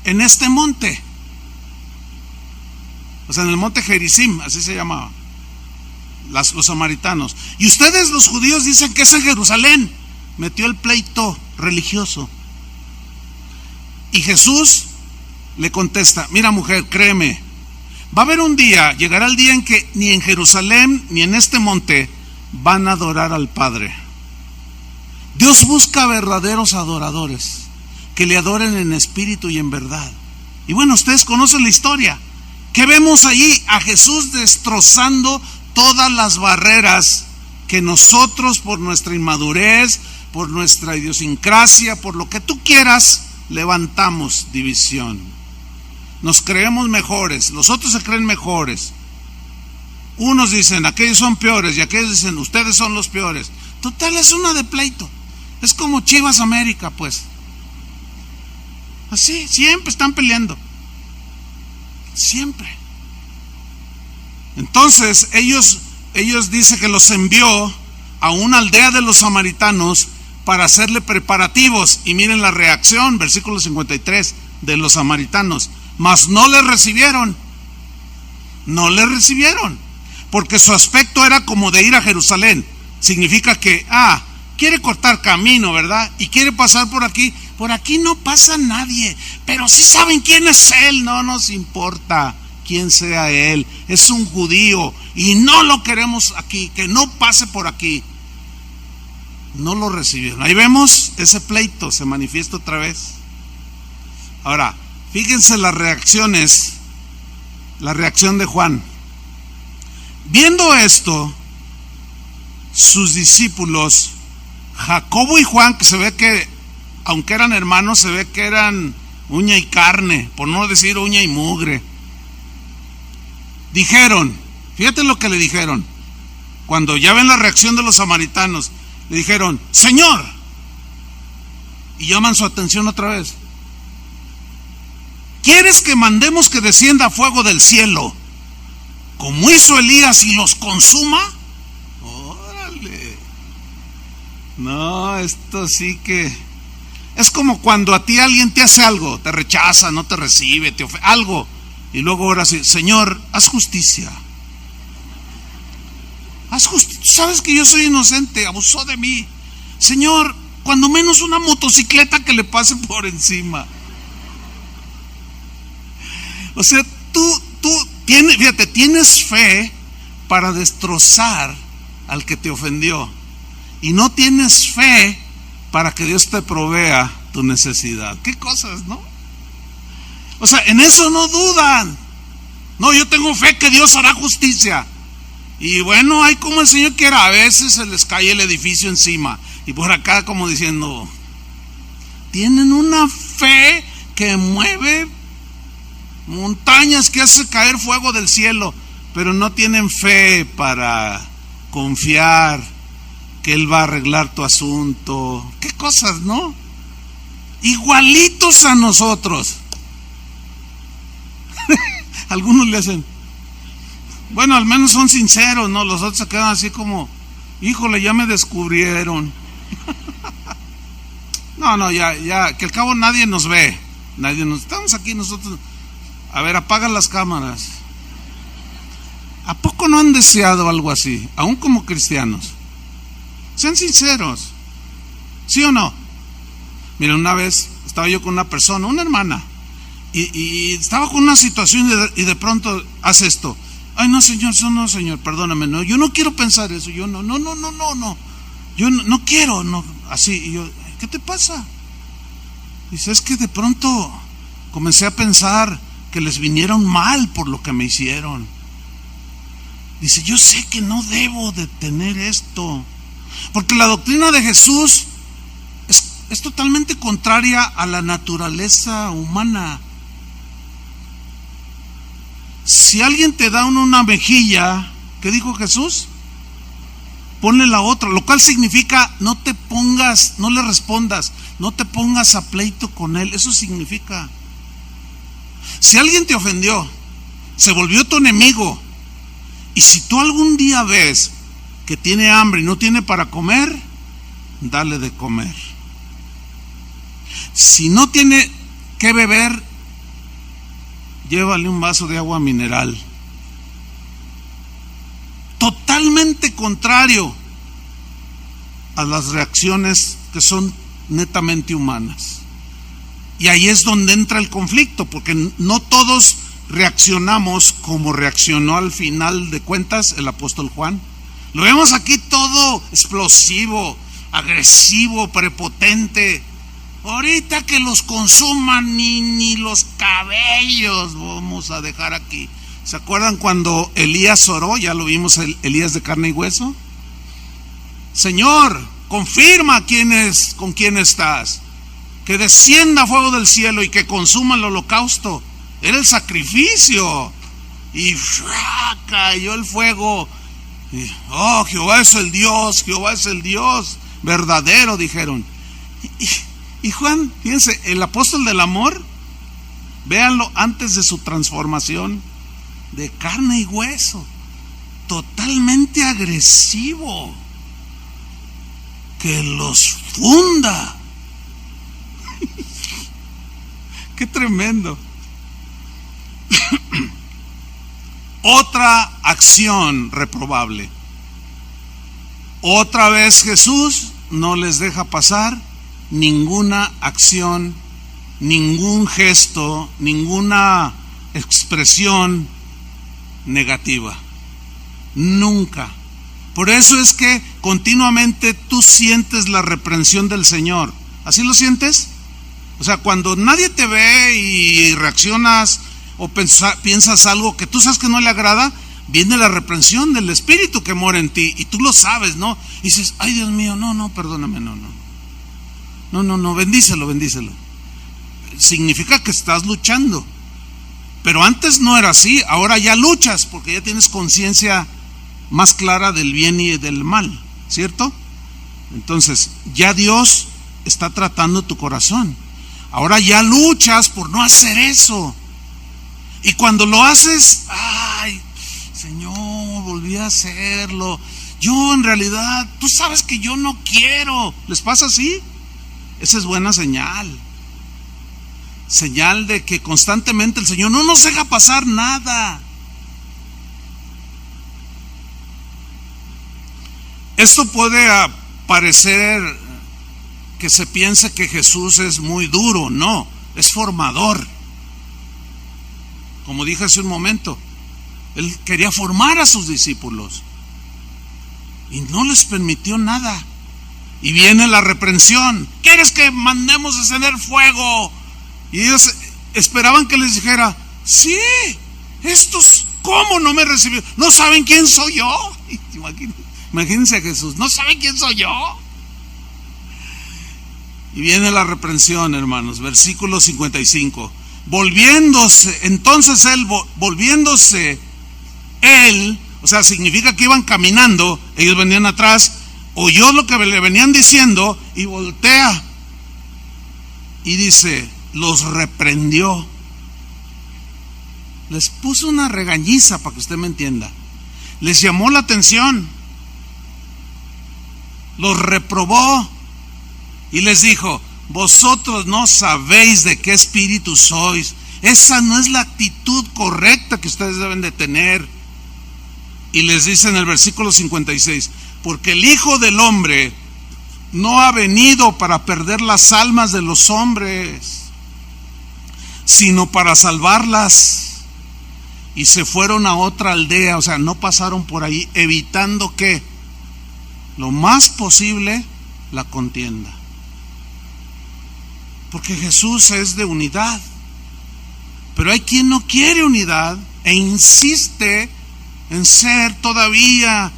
En este monte, o sea, en el monte Gerizim, así se llamaba, los samaritanos. Y ustedes los judíos dicen que es en Jerusalén. Metió el pleito religioso. Y Jesús le contesta, mira mujer, créeme, va a haber un día, llegará el día en que ni en Jerusalén ni en este monte van a adorar al Padre. Dios busca verdaderos adoradores que le adoren en espíritu y en verdad. Y bueno, ustedes conocen la historia. ¿Qué vemos allí? A Jesús destrozando todas las barreras que nosotros, por nuestra inmadurez, por nuestra idiosincrasia, por lo que tú quieras, levantamos división. nos creemos mejores, los otros se creen mejores. Unos dicen, aquellos son peores, y aquellos dicen, ustedes son los peores. Total, es una de pleito. Es como Chivas América, pues. Así, siempre están peleando. Siempre. Entonces, ellos dicen que los envió a una aldea de los samaritanos para hacerle preparativos. Y miren la reacción, versículo 53, de los samaritanos. Mas no le recibieron. No le recibieron. Porque su aspecto era como de ir a Jerusalén. Significa que, quiere cortar camino, ¿verdad? Y quiere pasar por aquí. Por aquí no pasa nadie. Pero sí saben quién es él. No nos importa quién sea él. Es un judío. Y no lo queremos aquí. Que no pase por aquí. No lo recibieron. Ahí vemos ese pleito. Se manifiesta otra vez. Ahora, fíjense las reacciones. La reacción de Juan. Viendo esto, sus discípulos, Jacobo y Juan, que se ve que, aunque eran hermanos, se ve que eran uña y carne, por no decir uña y mugre, dijeron, fíjate lo que le dijeron, cuando ya ven la reacción de los samaritanos, le dijeron, Señor, y llaman su atención otra vez, ¿quieres que mandemos que descienda fuego del cielo, como hizo Elías, y los consuma? Órale. No, esto sí que es como cuando a ti alguien te hace algo, te rechaza, no te recibe, te ofende, algo, y luego ahora sí, Señor, haz justicia. Haz justicia. Sabes que yo soy inocente, abusó de mí. Señor, cuando menos una motocicleta que le pase por encima. O sea, tú fíjate, tienes fe para destrozar al que te ofendió, y no tienes fe para que Dios te provea tu necesidad. ¿Qué cosas, no? O sea, en eso no dudan. No, yo tengo fe que Dios hará justicia. Y bueno, hay como el Señor quiera, a veces se les cae el edificio encima, y por acá como diciendo, tienen una fe que mueve montañas, que hace caer fuego del cielo, pero no tienen fe para confiar que Él va a arreglar tu asunto. ¿Qué cosas, no? Igualitos a nosotros. Algunos le hacen, bueno, al menos son sinceros, ¿no? Los otros se quedan así como, híjole, ya me descubrieron. No, ya, que al cabo nadie nos ve. Estamos aquí nosotros. A ver, apagan las cámaras. ¿A poco no han deseado algo así? Aún como cristianos. Sean sinceros. ¿Sí o no? Mira, una vez estaba yo con una persona, una hermana, y estaba con una situación y de pronto hace esto. Ay, no, señor, perdóname, no, yo no quiero pensar eso. Yo no. Yo no quiero, no, así. Y yo, ¿qué te pasa? Dice, es que de pronto comencé a pensar que les vinieron mal por lo que me hicieron. Dice, yo sé que no debo de tener esto, porque la doctrina de Jesús es totalmente contraria a la naturaleza humana. Si alguien te da una mejilla, ¿qué dijo Jesús? Ponle la otra, lo cual significa no le respondas, no te pongas a pleito con él. Eso significa. Si alguien te ofendió, se volvió tu enemigo, y si tú algún día ves que tiene hambre y no tiene para comer, dale de comer. Si no tiene que beber, llévale un vaso de agua mineral. Totalmente contrario a las reacciones que son netamente humanas. Y ahí es donde entra el conflicto, porque no todos reaccionamos como reaccionó al final de cuentas el apóstol Juan. Lo vemos aquí todo explosivo, agresivo, prepotente. Ahorita que los consuman, ni los cabellos vamos a dejar aquí. ¿Se acuerdan cuando Elías oró? Ya lo vimos, Elías de carne y hueso. Señor, confirma con quién estás, que descienda fuego del cielo y que consuma el holocausto. era el sacrificio. Y cayó el fuego. Y, oh, Jehová es el Dios verdadero, dijeron. Y Juan, fíjense, el apóstol del amor, véanlo antes de su transformación de carne y hueso, totalmente agresivo, que los funda. Qué tremendo. Otra acción reprobable. Otra vez Jesús no les deja pasar ninguna acción, ningún gesto, ninguna expresión negativa. Nunca. Por eso es que continuamente tú sientes la reprensión del Señor. ¿Así lo sientes? O sea, cuando nadie te ve y reaccionas o piensas algo que tú sabes que no le agrada, viene la reprensión del Espíritu que mora en ti, y tú lo sabes, ¿no? Y dices, ay, Dios mío, no, perdóname, no, bendícelo. Significa que estás luchando. Pero antes no era así, ahora ya luchas porque ya tienes conciencia más clara del bien y del mal, ¿cierto? Entonces, ya Dios está tratando tu corazón. Ahora ya luchas por no hacer eso. Y cuando lo haces, ay, Señor, volví a hacerlo. Yo en realidad, tú sabes que yo no quiero. ¿Les pasa así? Esa es buena señal. Señal de que constantemente el Señor no nos deja pasar nada. Esto puede parecer que se piense que Jesús es muy duro. No, es formador. Como dije hace un momento, Él quería formar a sus discípulos y no les permitió nada. Y viene la reprensión. ¿Quieres que mandemos a encender fuego? Y ellos esperaban que les dijera, sí, estos, ¿cómo no me recibieron? ¿No saben quién soy yo? Imagínense a Jesús, ¿no saben quién soy yo? Y viene la reprensión, hermanos, versículo 55. Entonces él, o sea, significa que iban caminando, ellos venían atrás, oyó lo que le venían diciendo y voltea y dice, los reprendió, les puso una regañiza, para que usted me entienda, les llamó la atención, los reprobó y les dijo, vosotros no sabéis de qué espíritu sois. Esa no es la actitud correcta que ustedes deben de tener. Y les dice en el versículo 56, porque el Hijo del Hombre no ha venido para perder las almas de los hombres, sino para salvarlas. Y se fueron a otra aldea, o sea, no pasaron por ahí, evitando que lo más posible la contienda. Porque Jesús es de unidad, pero hay quien no quiere unidad e insiste en ser todavía,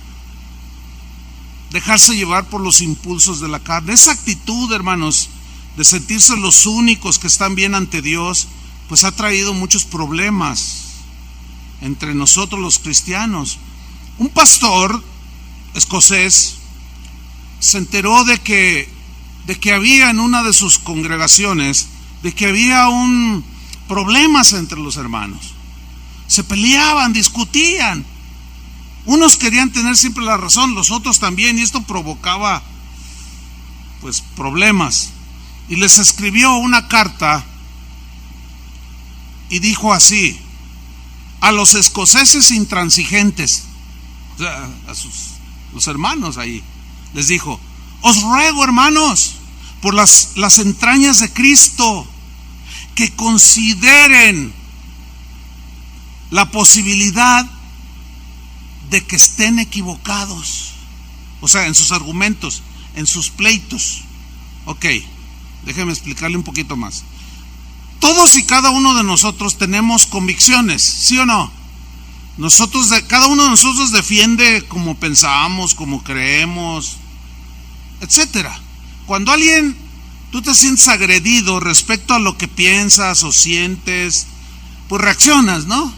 dejarse llevar por los impulsos de la carne. Esa actitud, hermanos, de sentirse los únicos que están bien ante Dios, pues ha traído muchos problemas entre nosotros los cristianos. Un pastor escocés se enteró de que había en una de sus congregaciones, de que había problemas entre los hermanos. Se peleaban, discutían. Unos querían tener siempre la razón, los otros también, y esto provocaba pues problemas. Y les escribió una carta y dijo así: a los escoceses intransigentes, o sea, los hermanos ahí, les dijo: os ruego, hermanos, por las entrañas de Cristo, que consideren la posibilidad de que estén equivocados, o sea, en sus argumentos, en sus pleitos. Ok, déjeme explicarle un poquito más. Todos y cada uno de nosotros tenemos convicciones, ¿sí o no? Cada uno de nosotros defiende como pensamos, como creemos, etcétera. Cuando tú te sientes agredido respecto a lo que piensas o sientes, pues reaccionas, ¿no?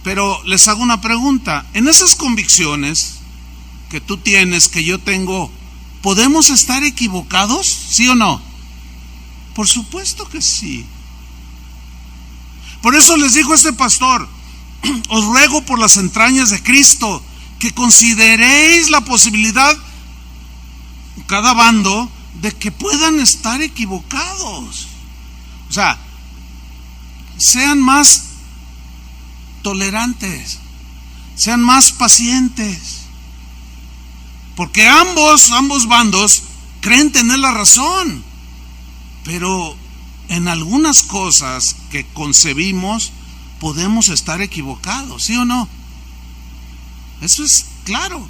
Pero les hago una pregunta. En esas convicciones que tú tienes, que yo tengo, ¿podemos estar equivocados? ¿Sí o no? Por supuesto que sí. Por eso les dijo este pastor: os ruego por las entrañas de Cristo que consideréis la posibilidad, cada bando, de que puedan estar equivocados. O sea, sean más tolerantes, sean más pacientes, porque ambos bandos creen tener la razón, pero en algunas cosas que concebimos podemos estar equivocados, ¿sí o no? Eso es claro.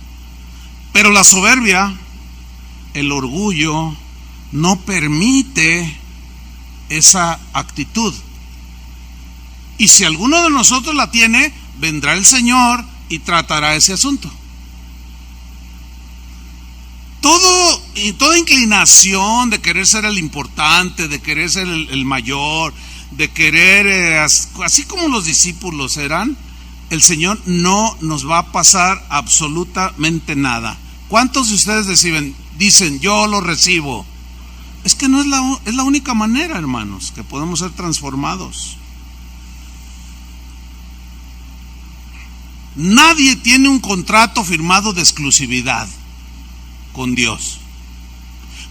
Pero la soberbia, el orgullo, no permite esa actitud. Y si alguno de nosotros la tiene, vendrá el Señor y tratará ese asunto. Toda inclinación de querer ser el importante, de querer ser el mayor, de querer, así como los discípulos eran, el Señor no nos va a pasar absolutamente nada. ¿Cuántos de ustedes dicen yo lo recibo? Es que no es la única manera, hermanos, que podemos ser transformados. Nadie tiene un contrato firmado de exclusividad con Dios,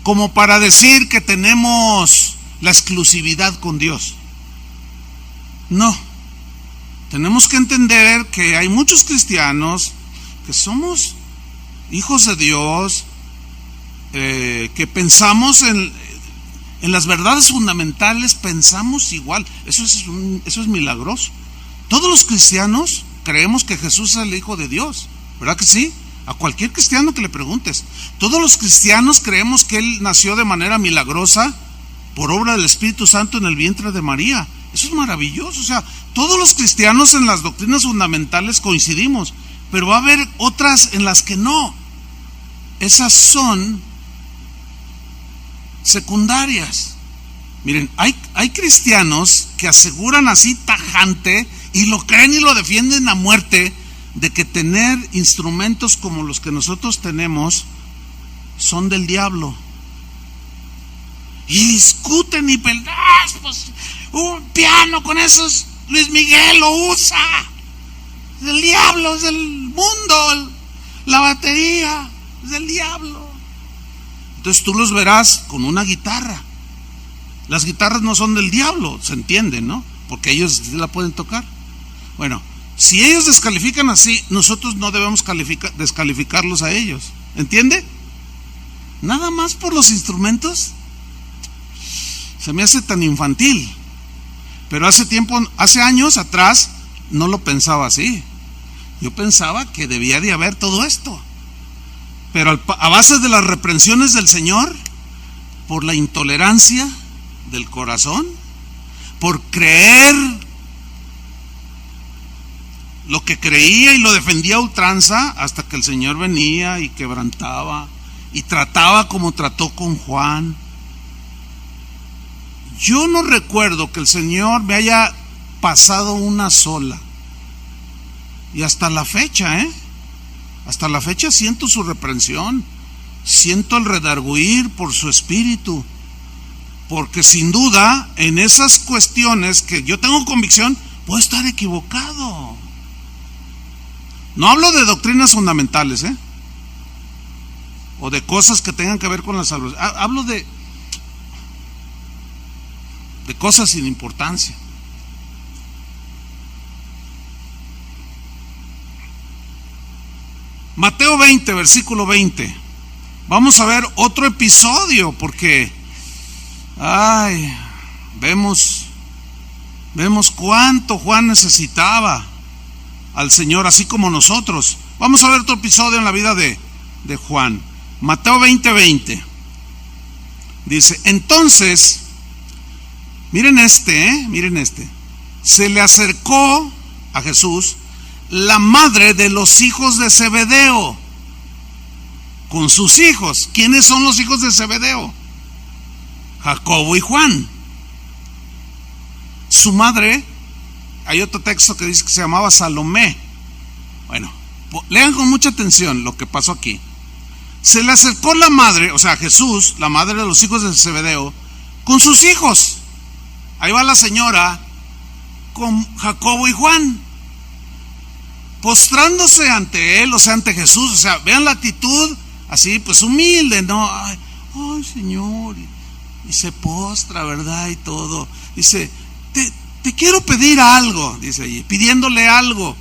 como para decir que tenemos la exclusividad con Dios. No, tenemos que entender que hay muchos cristianos que somos hijos de Dios, que pensamos en las verdades fundamentales, pensamos igual. Eso es milagroso. Todos los cristianos creemos que Jesús es el Hijo de Dios, ¿verdad que sí? A cualquier cristiano que le preguntes, todos los cristianos creemos que Él nació de manera milagrosa por obra del Espíritu Santo en el vientre de María. Eso es maravilloso. O sea, todos los cristianos en las doctrinas fundamentales coincidimos, pero va a haber otras en las que no. Esas son secundarias. Miren, hay cristianos que aseguran así tajante, y lo creen y lo defienden a muerte, de que tener instrumentos como los que nosotros tenemos son del diablo. Y discuten y pelean, pues un piano con esos, Luis Miguel lo usa, es del diablo, es del mundo, la batería es del diablo. Entonces tú los verás con una guitarra. Las guitarras no son del diablo, se entiende, ¿no? Porque ellos la pueden tocar. Bueno, si ellos descalifican así, nosotros no debemos descalificarlos a ellos. ¿Entiende? Nada más por los instrumentos. Se me hace tan infantil. Pero hace años atrás, no lo pensaba así. Yo pensaba que debía de haber todo esto. Pero a base de las reprensiones del Señor, por la intolerancia del corazón, por creer lo que creía y lo defendía a ultranza, hasta que el Señor venía y quebrantaba y trataba como trató con Juan. Yo no recuerdo que el Señor me haya pasado una sola, y hasta la fecha, hasta la fecha siento su reprensión, siento el redarguir por su espíritu, porque sin duda en esas cuestiones que yo tengo convicción, puedo estar equivocado. No hablo de doctrinas fundamentales, o de cosas que tengan que ver con la salvación. Hablo de cosas sin importancia. Mateo 20, versículo 20. Vamos a ver otro episodio, porque vemos cuánto Juan necesitaba al Señor, así como nosotros. Vamos a ver otro episodio en la vida de Juan. Mateo 20:20. Dice, entonces, miren este. Se le acercó a Jesús la madre de los hijos de Zebedeo con sus hijos. ¿Quiénes son los hijos de Zebedeo? Jacobo y Juan. Su madre hay otro texto que dice que se llamaba Salomé. Bueno, lean con mucha atención lo que pasó aquí. Se le acercó la madre, o sea Jesús, la madre de los hijos de Zebedeo, con sus hijos. Ahí va la señora con Jacobo y Juan, postrándose ante él, o sea, ante Jesús. O sea, vean la actitud así, pues humilde, ¿no? Ay, Señor, y se postra, ¿verdad? Y todo. Dice, te quiero pedir algo, dice allí, pidiéndole algo.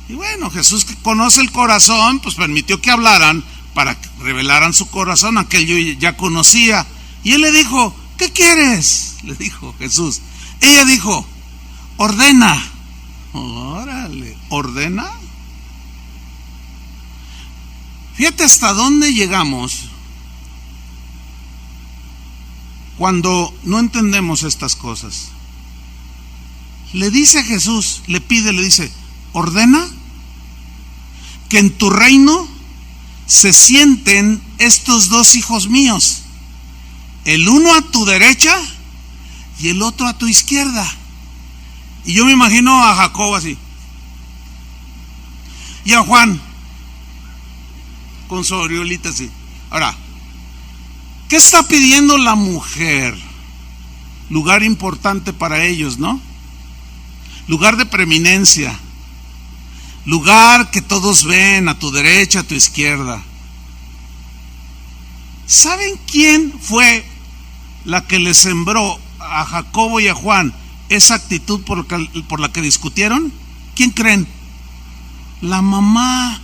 Y bueno, Jesús, que conoce el corazón, pues permitió que hablaran para que revelaran su corazón, aquel ya conocía. Y él le dijo, ¿qué quieres? Le dijo Jesús. Ella dijo, ordena. Órale, ¿ordena? Fíjate hasta dónde llegamos cuando no entendemos estas cosas. Le dice a Jesús, le dice, ordena que en tu reino se sienten estos dos hijos míos, el uno a tu derecha y el otro a tu izquierda. Y yo me imagino a Jacob así, y a Juan con su aureolita así. Ahora, ¿qué está pidiendo la mujer? Lugar importante para ellos, ¿no? Lugar de preeminencia, lugar que todos ven, a tu derecha, a tu izquierda. ¿Saben quién fue la que le sembró a Jacobo y a Juan esa actitud por la que discutieron? ¿Quién creen? La mamá.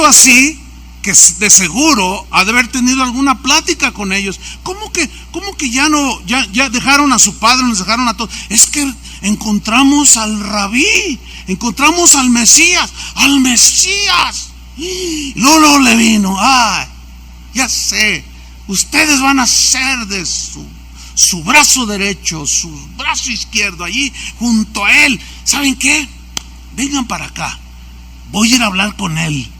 Así que de seguro ha de haber tenido alguna plática con ellos. ¿Cómo que ya dejaron a su padre, nos dejaron a todos? Es que encontramos al rabí, encontramos al Mesías. Y luego le vino, ya sé, ustedes van a ser de su brazo derecho, su brazo izquierdo, allí junto a él. ¿Saben qué? Vengan para acá, voy a ir a hablar con él.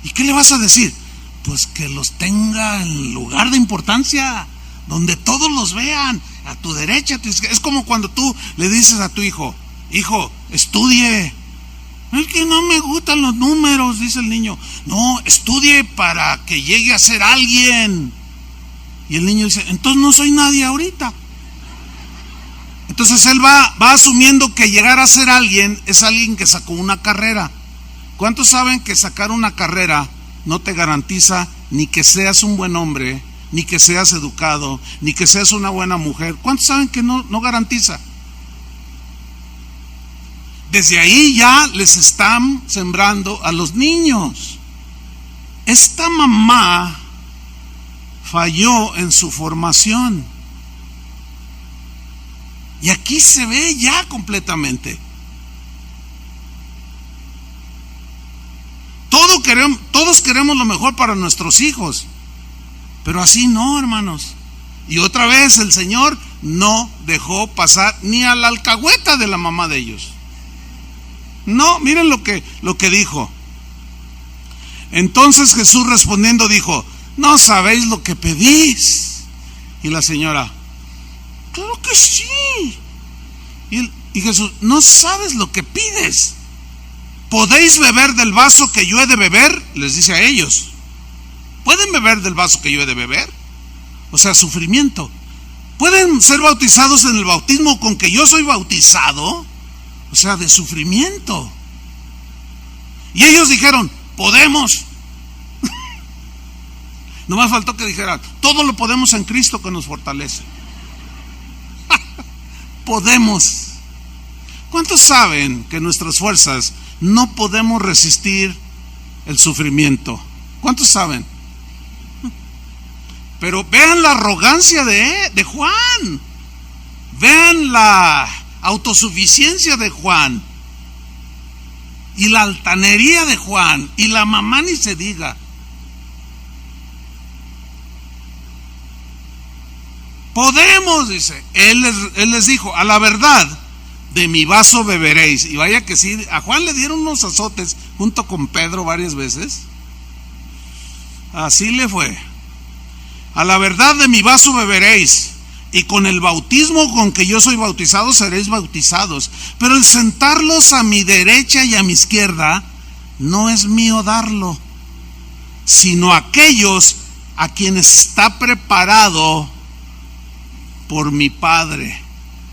¿Y qué le vas a decir? Pues que los tenga en lugar de importancia, donde todos los vean, a tu derecha, a tu izquierda. Es como cuando tú le dices a tu hijo, estudie. Es que no me gustan los números, dice el niño. No, estudie para que llegue a ser alguien. Y el niño dice, entonces no soy nadie ahorita. Entonces él va asumiendo que llegar a ser alguien es alguien que sacó una carrera. ¿Cuántos saben que sacar una carrera no te garantiza ni que seas un buen hombre, ni que seas educado, ni que seas una buena mujer? ¿Cuántos saben que no garantiza? Desde ahí ya les están sembrando a los niños. Esta mamá falló en su formación. Y aquí se ve ya completamente. Todos queremos lo mejor para nuestros hijos, pero así no, hermanos. Y otra vez el Señor no dejó pasar ni a la alcahueta de la mamá de ellos. No, miren lo que dijo. Entonces Jesús respondiendo dijo, no sabéis lo que pedís. Y la señora, claro que sí. Y Jesús, no sabes lo que pides. ¿Podéis beber del vaso que yo he de beber? Les dice a ellos. ¿Pueden beber del vaso que yo he de beber? O sea, sufrimiento. ¿Pueden ser bautizados en el bautismo con que yo soy bautizado? O sea, de sufrimiento. Y ellos dijeron, podemos. Nomás faltó que dijeran, todo lo podemos en Cristo que nos fortalece. Podemos. ¿Cuántos saben que nuestras fuerzas no podemos resistir el sufrimiento? ¿Cuántos saben? Pero vean la arrogancia de Juan. Vean la autosuficiencia de Juan. Y la altanería de Juan. Y la mamá ni se diga. Podemos, dice. Él les dijo, a la verdad, de mi vaso beberéis. Y vaya que sí, a Juan le dieron unos azotes junto con Pedro varias veces. Así le fue. A la verdad de mi vaso beberéis, y con el bautismo con que yo soy bautizado seréis bautizados. Pero el sentarlos a mi derecha y a mi izquierda no es mío darlo, sino aquellos a quienes está preparado por mi Padre.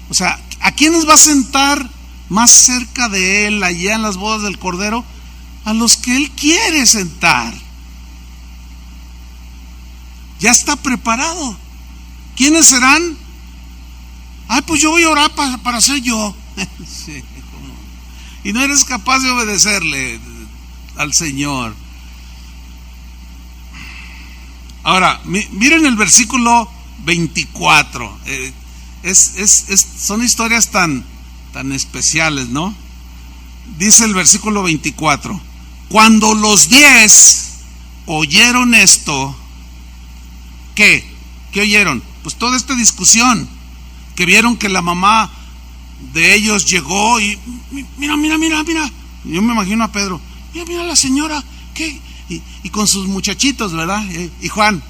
O sea, ¿a quiénes va a sentar más cerca de él allá en las bodas del Cordero? A los que él quiere sentar. Ya está preparado. ¿Quiénes serán? Ay, pues yo voy a orar para ser yo. Sí, y no eres capaz de obedecerle al Señor. Ahora, miren el versículo 24. Son historias tan especiales, ¿no? Dice el versículo 24: cuando los 10 oyeron esto, ¿qué oyeron? Pues toda esta discusión, que vieron que la mamá de ellos llegó y mira. Yo me imagino a Pedro, mira la señora, ¿qué? Y con sus muchachitos, ¿verdad? Y Juan.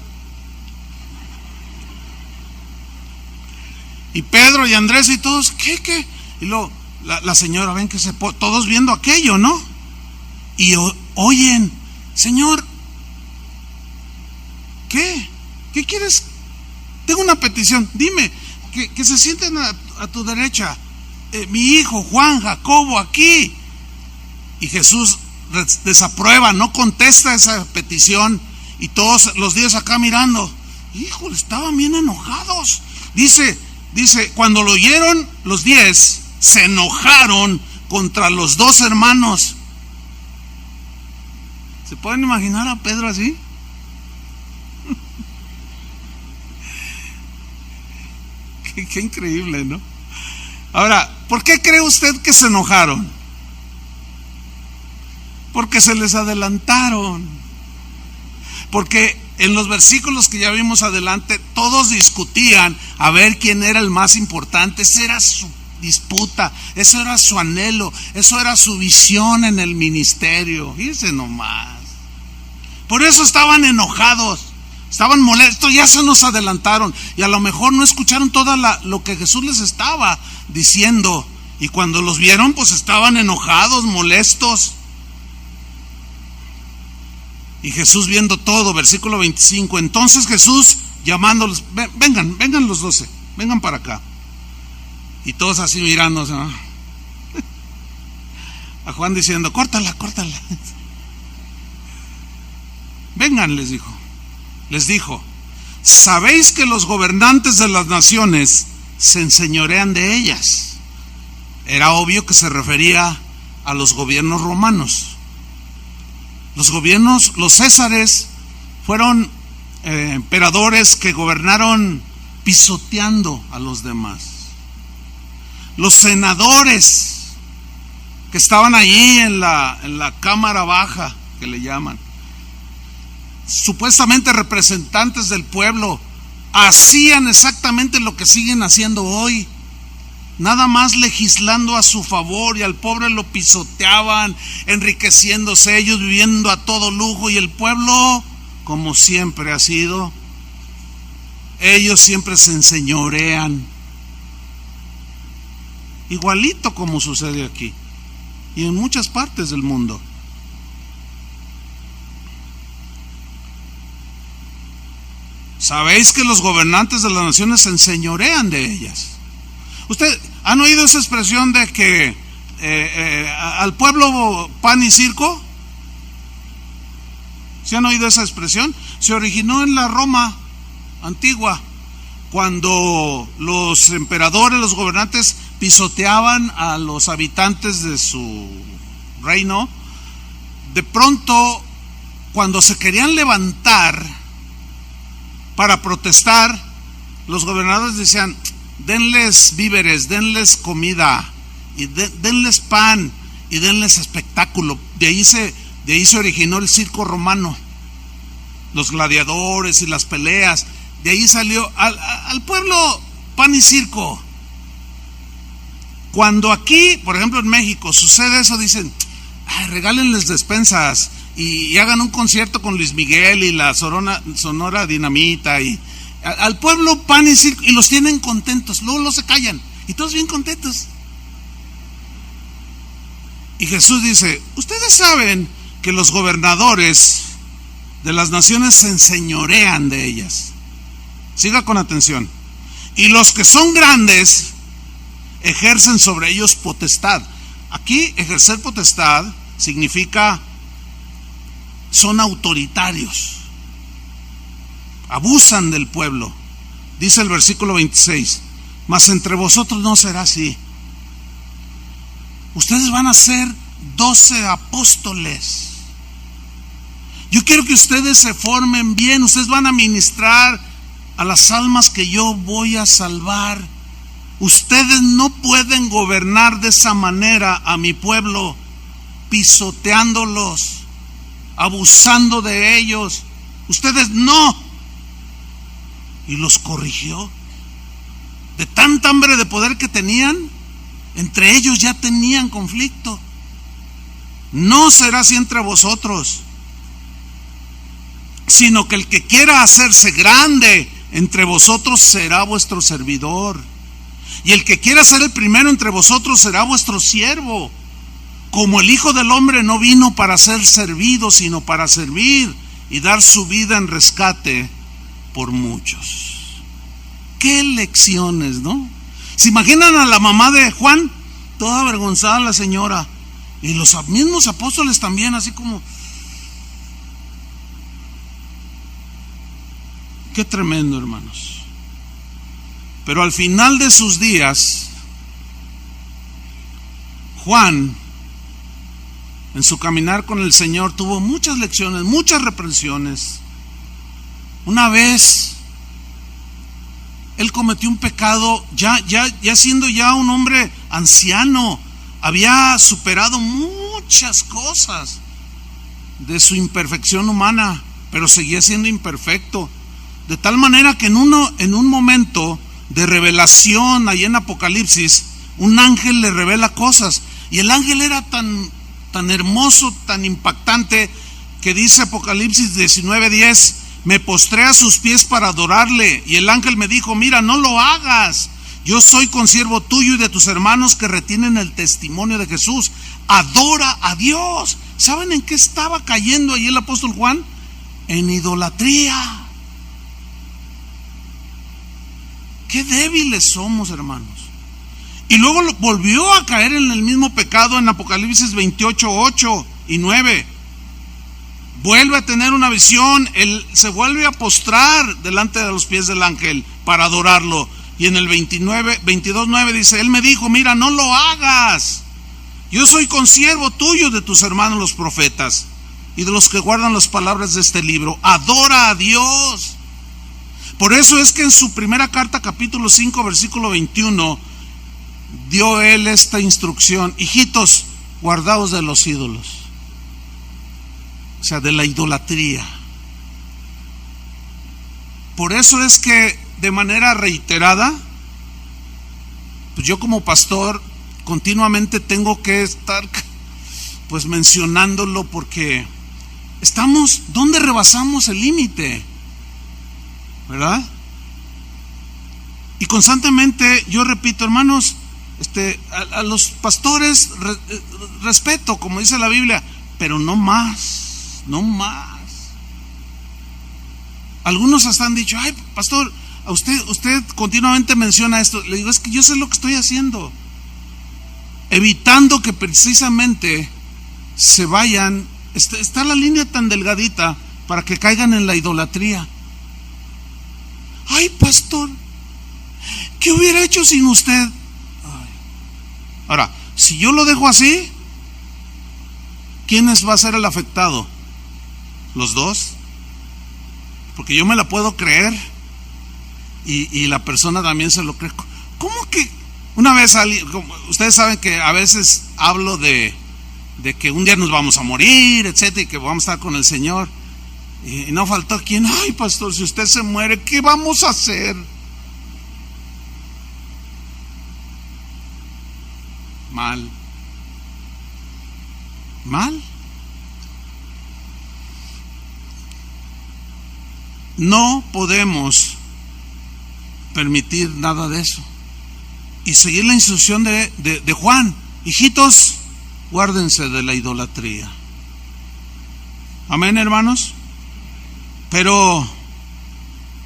Y Pedro y Andrés y todos, ¿qué? Y luego la señora, ven que todos viendo aquello, ¿no? Y oyen, Señor, ¿qué quieres? Tengo una petición, dime, que se sienten a tu derecha, mi hijo Juan, Jacobo, aquí. Y Jesús desaprueba, no contesta esa petición, y todos los 10 acá mirando. Híjole, estaban bien enojados. Dice, cuando lo oyeron los 10, se enojaron contra los 2 hermanos. ¿Se pueden imaginar a Pedro así? Qué increíble, ¿no? Ahora, ¿por qué cree usted que se enojaron? Porque se les adelantaron. Porque en los versículos que ya vimos adelante, todos discutían a ver quién era el más importante. Esa era su disputa, eso era su anhelo, eso era su visión en el ministerio. Fíjense nomás. Por eso estaban enojados. Estaban molestos, ya se nos adelantaron y a lo mejor no escucharon todo lo que Jesús les estaba diciendo, y cuando los vieron pues estaban enojados, molestos. Y Jesús viendo todo, versículo 25, entonces Jesús llamándolos, vengan los 12, vengan para acá. Y todos así mirándose, ¿no? A Juan diciendo, córtala. Vengan, les dijo, sabéis que los gobernantes de las naciones se enseñorean de ellas. Era obvio que se refería a los gobiernos romanos. Los césares fueron emperadores que gobernaron pisoteando a los demás. Los senadores que estaban allí en la cámara baja, que le llaman, supuestamente representantes del pueblo, hacían exactamente lo que siguen haciendo hoy, nada más legislando a su favor, y al pobre lo pisoteaban, enriqueciéndose ellos, viviendo a todo lujo, y el pueblo, como siempre ha sido, ellos siempre se enseñorean. igualito como sucede aquí y en muchas partes del mundo. Sabéis que los gobernantes de las naciones se enseñorean de ellas. ¿Usted han oído esa expresión de que al pueblo pan y circo? ¿Se han oído esa expresión? Se originó en la Roma antigua, cuando los emperadores, los gobernantes pisoteaban a los habitantes de su reino. De pronto, cuando se querían levantar para protestar, los gobernadores decían: denles víveres, denles comida, y denles pan, y denles espectáculo. De ahí se originó el circo romano, los gladiadores y las peleas. De ahí salió al pueblo pan y circo. Cuando aquí, por ejemplo en México, sucede eso, dicen: ay, regálenles despensas y hagan un concierto con Luis Miguel y la Sonora Dinamita, y al pueblo pan y circo, y los tienen contentos. Luego los se callan y todos bien contentos. Y Jesús dice: ustedes saben que los gobernadores de las naciones se enseñorean de ellas. Siga con atención. Y los que son grandes ejercen sobre ellos potestad. Aquí ejercer potestad significa son autoritarios, abusan del pueblo. Dice el versículo 26: mas entre vosotros no será así. Ustedes van a ser 12 apóstoles. Yo quiero que ustedes se formen bien. Ustedes van a ministrar a las almas que yo voy a salvar. Ustedes no pueden gobernar de esa manera a mi pueblo, pisoteándolos, abusando de ellos. Ustedes no. Y los corrigió. De tanta hambre de poder que tenían, entre ellos ya tenían conflicto. No será así entre vosotros, sino que el que quiera hacerse grande entre vosotros será vuestro servidor, y el que quiera ser el primero entre vosotros será vuestro siervo. Como el Hijo del Hombre no vino para ser servido, sino para servir y dar su vida en rescate por muchos. Qué lecciones, ¿no? ¿Se imaginan a la mamá de Juan? Toda avergonzada la señora, y los mismos apóstoles también, así como... Qué tremendo, hermanos. Pero al final de sus días, Juan, en su caminar con el Señor, tuvo muchas lecciones, muchas reprensiones. Una vez él cometió un pecado, ya siendo ya un hombre anciano, había superado muchas cosas de su imperfección humana, pero seguía siendo imperfecto. De tal manera que en un momento de revelación, ahí en Apocalipsis, un ángel le revela cosas, y el ángel era tan hermoso, tan impactante, que dice Apocalipsis 19:10: me postré a sus pies para adorarle, y el ángel me dijo: mira, no lo hagas, yo soy consiervo tuyo y de tus hermanos que retienen el testimonio de Jesús. Adora a Dios. ¿Saben en qué estaba cayendo ahí el apóstol Juan? En idolatría. Qué débiles somos, hermanos. Y luego volvió a caer en el mismo pecado en Apocalipsis 28:8 y 9. Vuelve a tener una visión, él se vuelve a postrar delante de los pies del ángel para adorarlo. Y en el 22:9 dice: él me dijo: mira, no lo hagas, yo soy consiervo tuyo de tus hermanos los profetas y de los que guardan las palabras de este libro. Adora a Dios. Por eso es que en su primera carta, capítulo 5, versículo 21, dio él esta instrucción: hijitos, guardaos de los ídolos, o sea, de la idolatría. Por eso es que de manera reiterada, pues yo como pastor continuamente tengo que estar pues mencionándolo, porque estamos, ¿dónde rebasamos el límite? ¿Verdad? Y constantemente yo repito, hermanos, A los pastores respeto, como dice la Biblia, pero no más, no más. Algunos hasta han dicho: ay, pastor, a usted continuamente menciona esto. Le digo: es que yo sé lo que estoy haciendo, evitando que precisamente se vayan. Está la línea tan delgadita para que caigan en la idolatría. Ay, pastor, ¿qué hubiera hecho sin usted? Ay. Ahora, si yo lo dejo así, ¿quién va a ser el afectado? ¿Los dos? Porque yo me la puedo creer y la persona también se lo cree. ¿Cómo que una vez ustedes saben que a veces hablo de que un día nos vamos a morir, etcétera, y que vamos a estar con el Señor? Y no faltó quien: ay, pastor, si usted se muere, ¿qué vamos a hacer? Mal. No podemos permitir nada de eso y seguir la instrucción de Juan: hijitos, guárdense de la idolatría. Amén, hermanos. Pero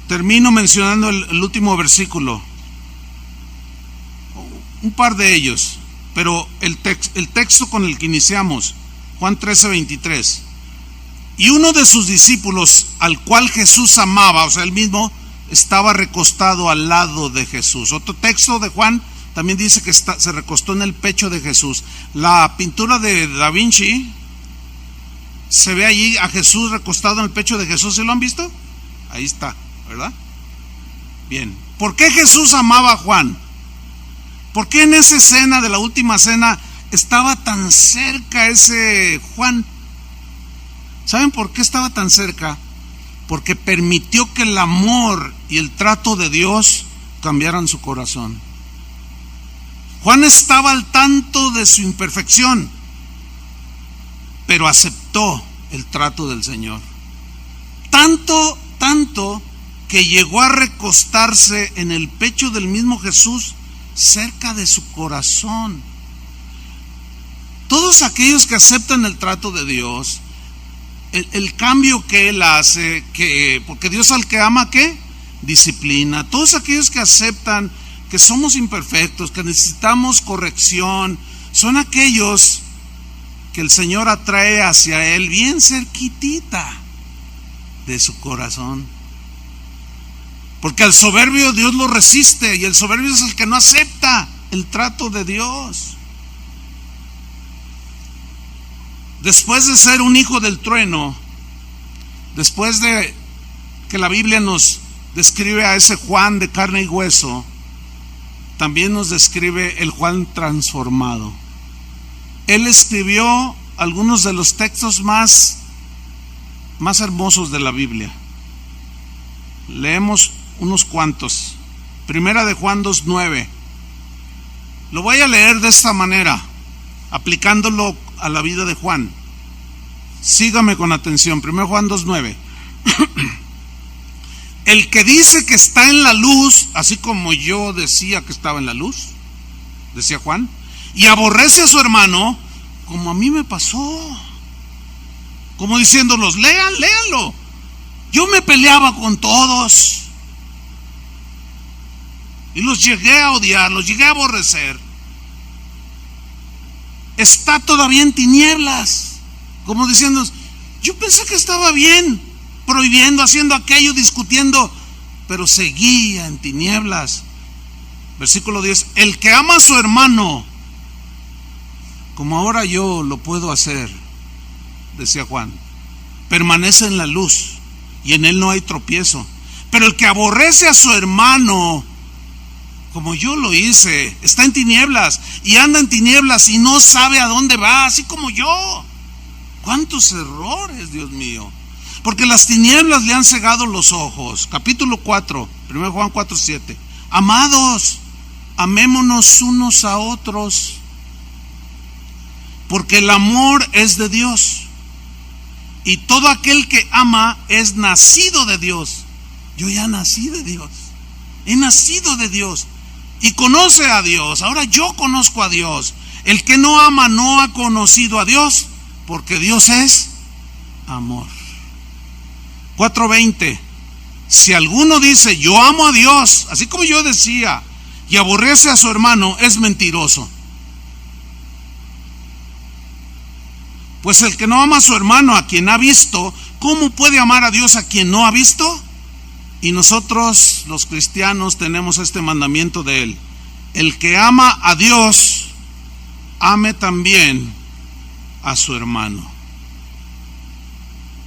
termino mencionando el último versículo, un par de ellos, pero el texto con el que iniciamos, Juan 13:23. Y uno de sus discípulos, al cual Jesús amaba, o sea, él mismo estaba recostado al lado de Jesús. Otro texto de Juan también dice que se recostó en el pecho de Jesús. La pintura de Da Vinci, se ve allí a Jesús recostado en el pecho de Jesús. ¿Sí lo han visto? Ahí está, ¿verdad? Bien. ¿Por qué Jesús amaba a Juan? ¿Por qué en esa escena de la última cena estaba tan cerca ese Juan? ¿Saben por qué estaba tan cerca? Porque permitió que el amor y el trato de Dios cambiaran su corazón. Juan estaba al tanto de su imperfección, pero aceptó el trato del Señor. Tanto que llegó a recostarse en el pecho del mismo Jesús, cerca de su corazón. Todos aquellos que aceptan el trato de Dios, el cambio que Él hace, porque Dios al que ama, ¿qué? Disciplina. Todos aquellos que aceptan que somos imperfectos, que necesitamos corrección, son aquellos que el Señor atrae hacia Él bien cerquitita de su corazón. Porque al soberbio Dios lo resiste, y el soberbio es el que no acepta el trato de Dios. Después de ser un hijo del trueno, después de que la Biblia nos describe a ese Juan de carne y hueso, también nos describe el Juan transformado. Él escribió algunos de los textos más hermosos de la Biblia. Leemos unos cuantos. Primera de Juan 2:9. Lo voy a leer de esta manera, aplicándolo a la vida de Juan. Sígame con atención. 1 Juan 2:9. El que dice que está en la luz, así como yo decía que estaba en la luz, decía Juan, y aborrece a su hermano, como a mí me pasó, como diciéndolos: léanlo. Yo me peleaba con todos y los llegué a odiar, los llegué a aborrecer. Está todavía en tinieblas, como diciendo: yo pensé que estaba bien, prohibiendo, haciendo aquello, discutiendo, pero seguía en tinieblas. Versículo 10. El que ama a su hermano, como ahora yo lo puedo hacer, decía Juan, permanece en la luz, y en él no hay tropiezo. Pero el que aborrece a su hermano, como yo lo hice, está en tinieblas, y anda en tinieblas y no sabe a dónde va, así como yo. ¿Cuántos errores, Dios mío? Porque las tinieblas le han cegado los ojos. Capítulo 4, 1 Juan 4:7. Amados, amémonos unos a otros, porque el amor es de Dios, y todo aquel que ama es nacido de Dios. Yo ya nací de Dios, he nacido de Dios. y conoce a Dios. Ahora yo conozco a Dios. El que no ama no ha conocido a Dios, porque Dios es amor. 4:20. Si alguno dice yo amo a Dios, así como yo decía, y aborrece a su hermano, es mentiroso. Pues el que no ama a su hermano, a quien ha visto, ¿cómo puede amar a Dios a quien no ha visto? Y nosotros los cristianos tenemos este mandamiento de él: el que ama a Dios, ame también a su hermano.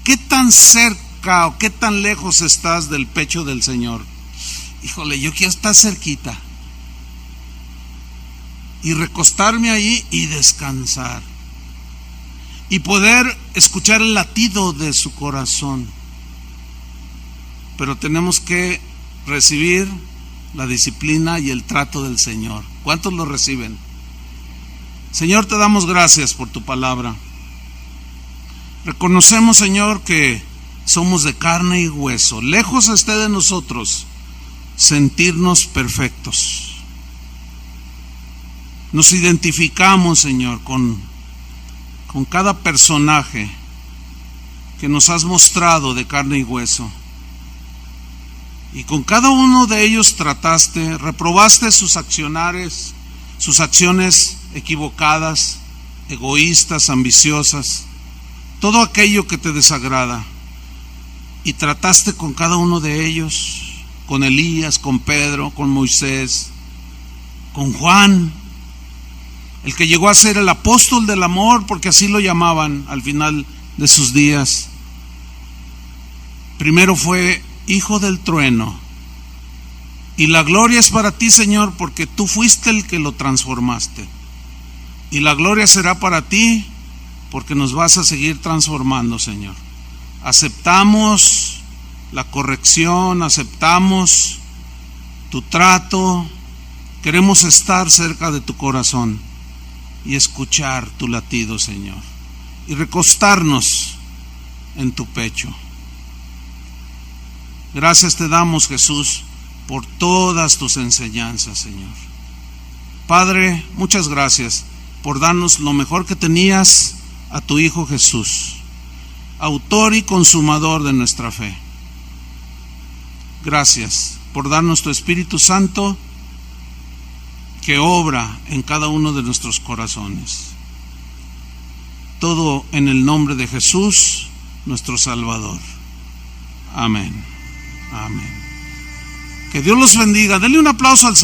¿Qué tan cerca o qué tan lejos estás del pecho del Señor? Híjole, yo quiero estar cerquita y recostarme ahí y descansar y poder escuchar el latido de su corazón. Pero tenemos que recibir la disciplina y el trato del Señor. ¿Cuántos lo reciben? Señor, te damos gracias por tu palabra. Reconocemos, Señor, que somos de carne y hueso. Lejos esté de nosotros sentirnos perfectos. Nos identificamos, Señor, con cada personaje que nos has mostrado de carne y hueso. Y con cada uno de ellos trataste, reprobaste sus acciones equivocadas, egoístas, ambiciosas, todo aquello que te desagrada. Y trataste con cada uno de ellos, con Elías, con Pedro, con Moisés, con Juan, el que llegó a ser el apóstol del amor, porque así lo llamaban al final de sus días. Primero fue hijo del trueno, y la gloria es para ti, Señor, porque tú fuiste el que lo transformaste, y la gloria será para ti porque nos vas a seguir transformando, Señor. Aceptamos la corrección, aceptamos tu trato, queremos estar cerca de tu corazón y escuchar tu latido, Señor, y recostarnos en tu pecho. Gracias te damos, Jesús, por todas tus enseñanzas, Señor. Padre, muchas gracias por darnos lo mejor que tenías, a tu Hijo Jesús, autor y consumador de nuestra fe. Gracias por darnos tu Espíritu Santo, que obra en cada uno de nuestros corazones. Todo en el nombre de Jesús, nuestro Salvador. Amén. Amén. Que Dios los bendiga. Denle un aplauso al Señor.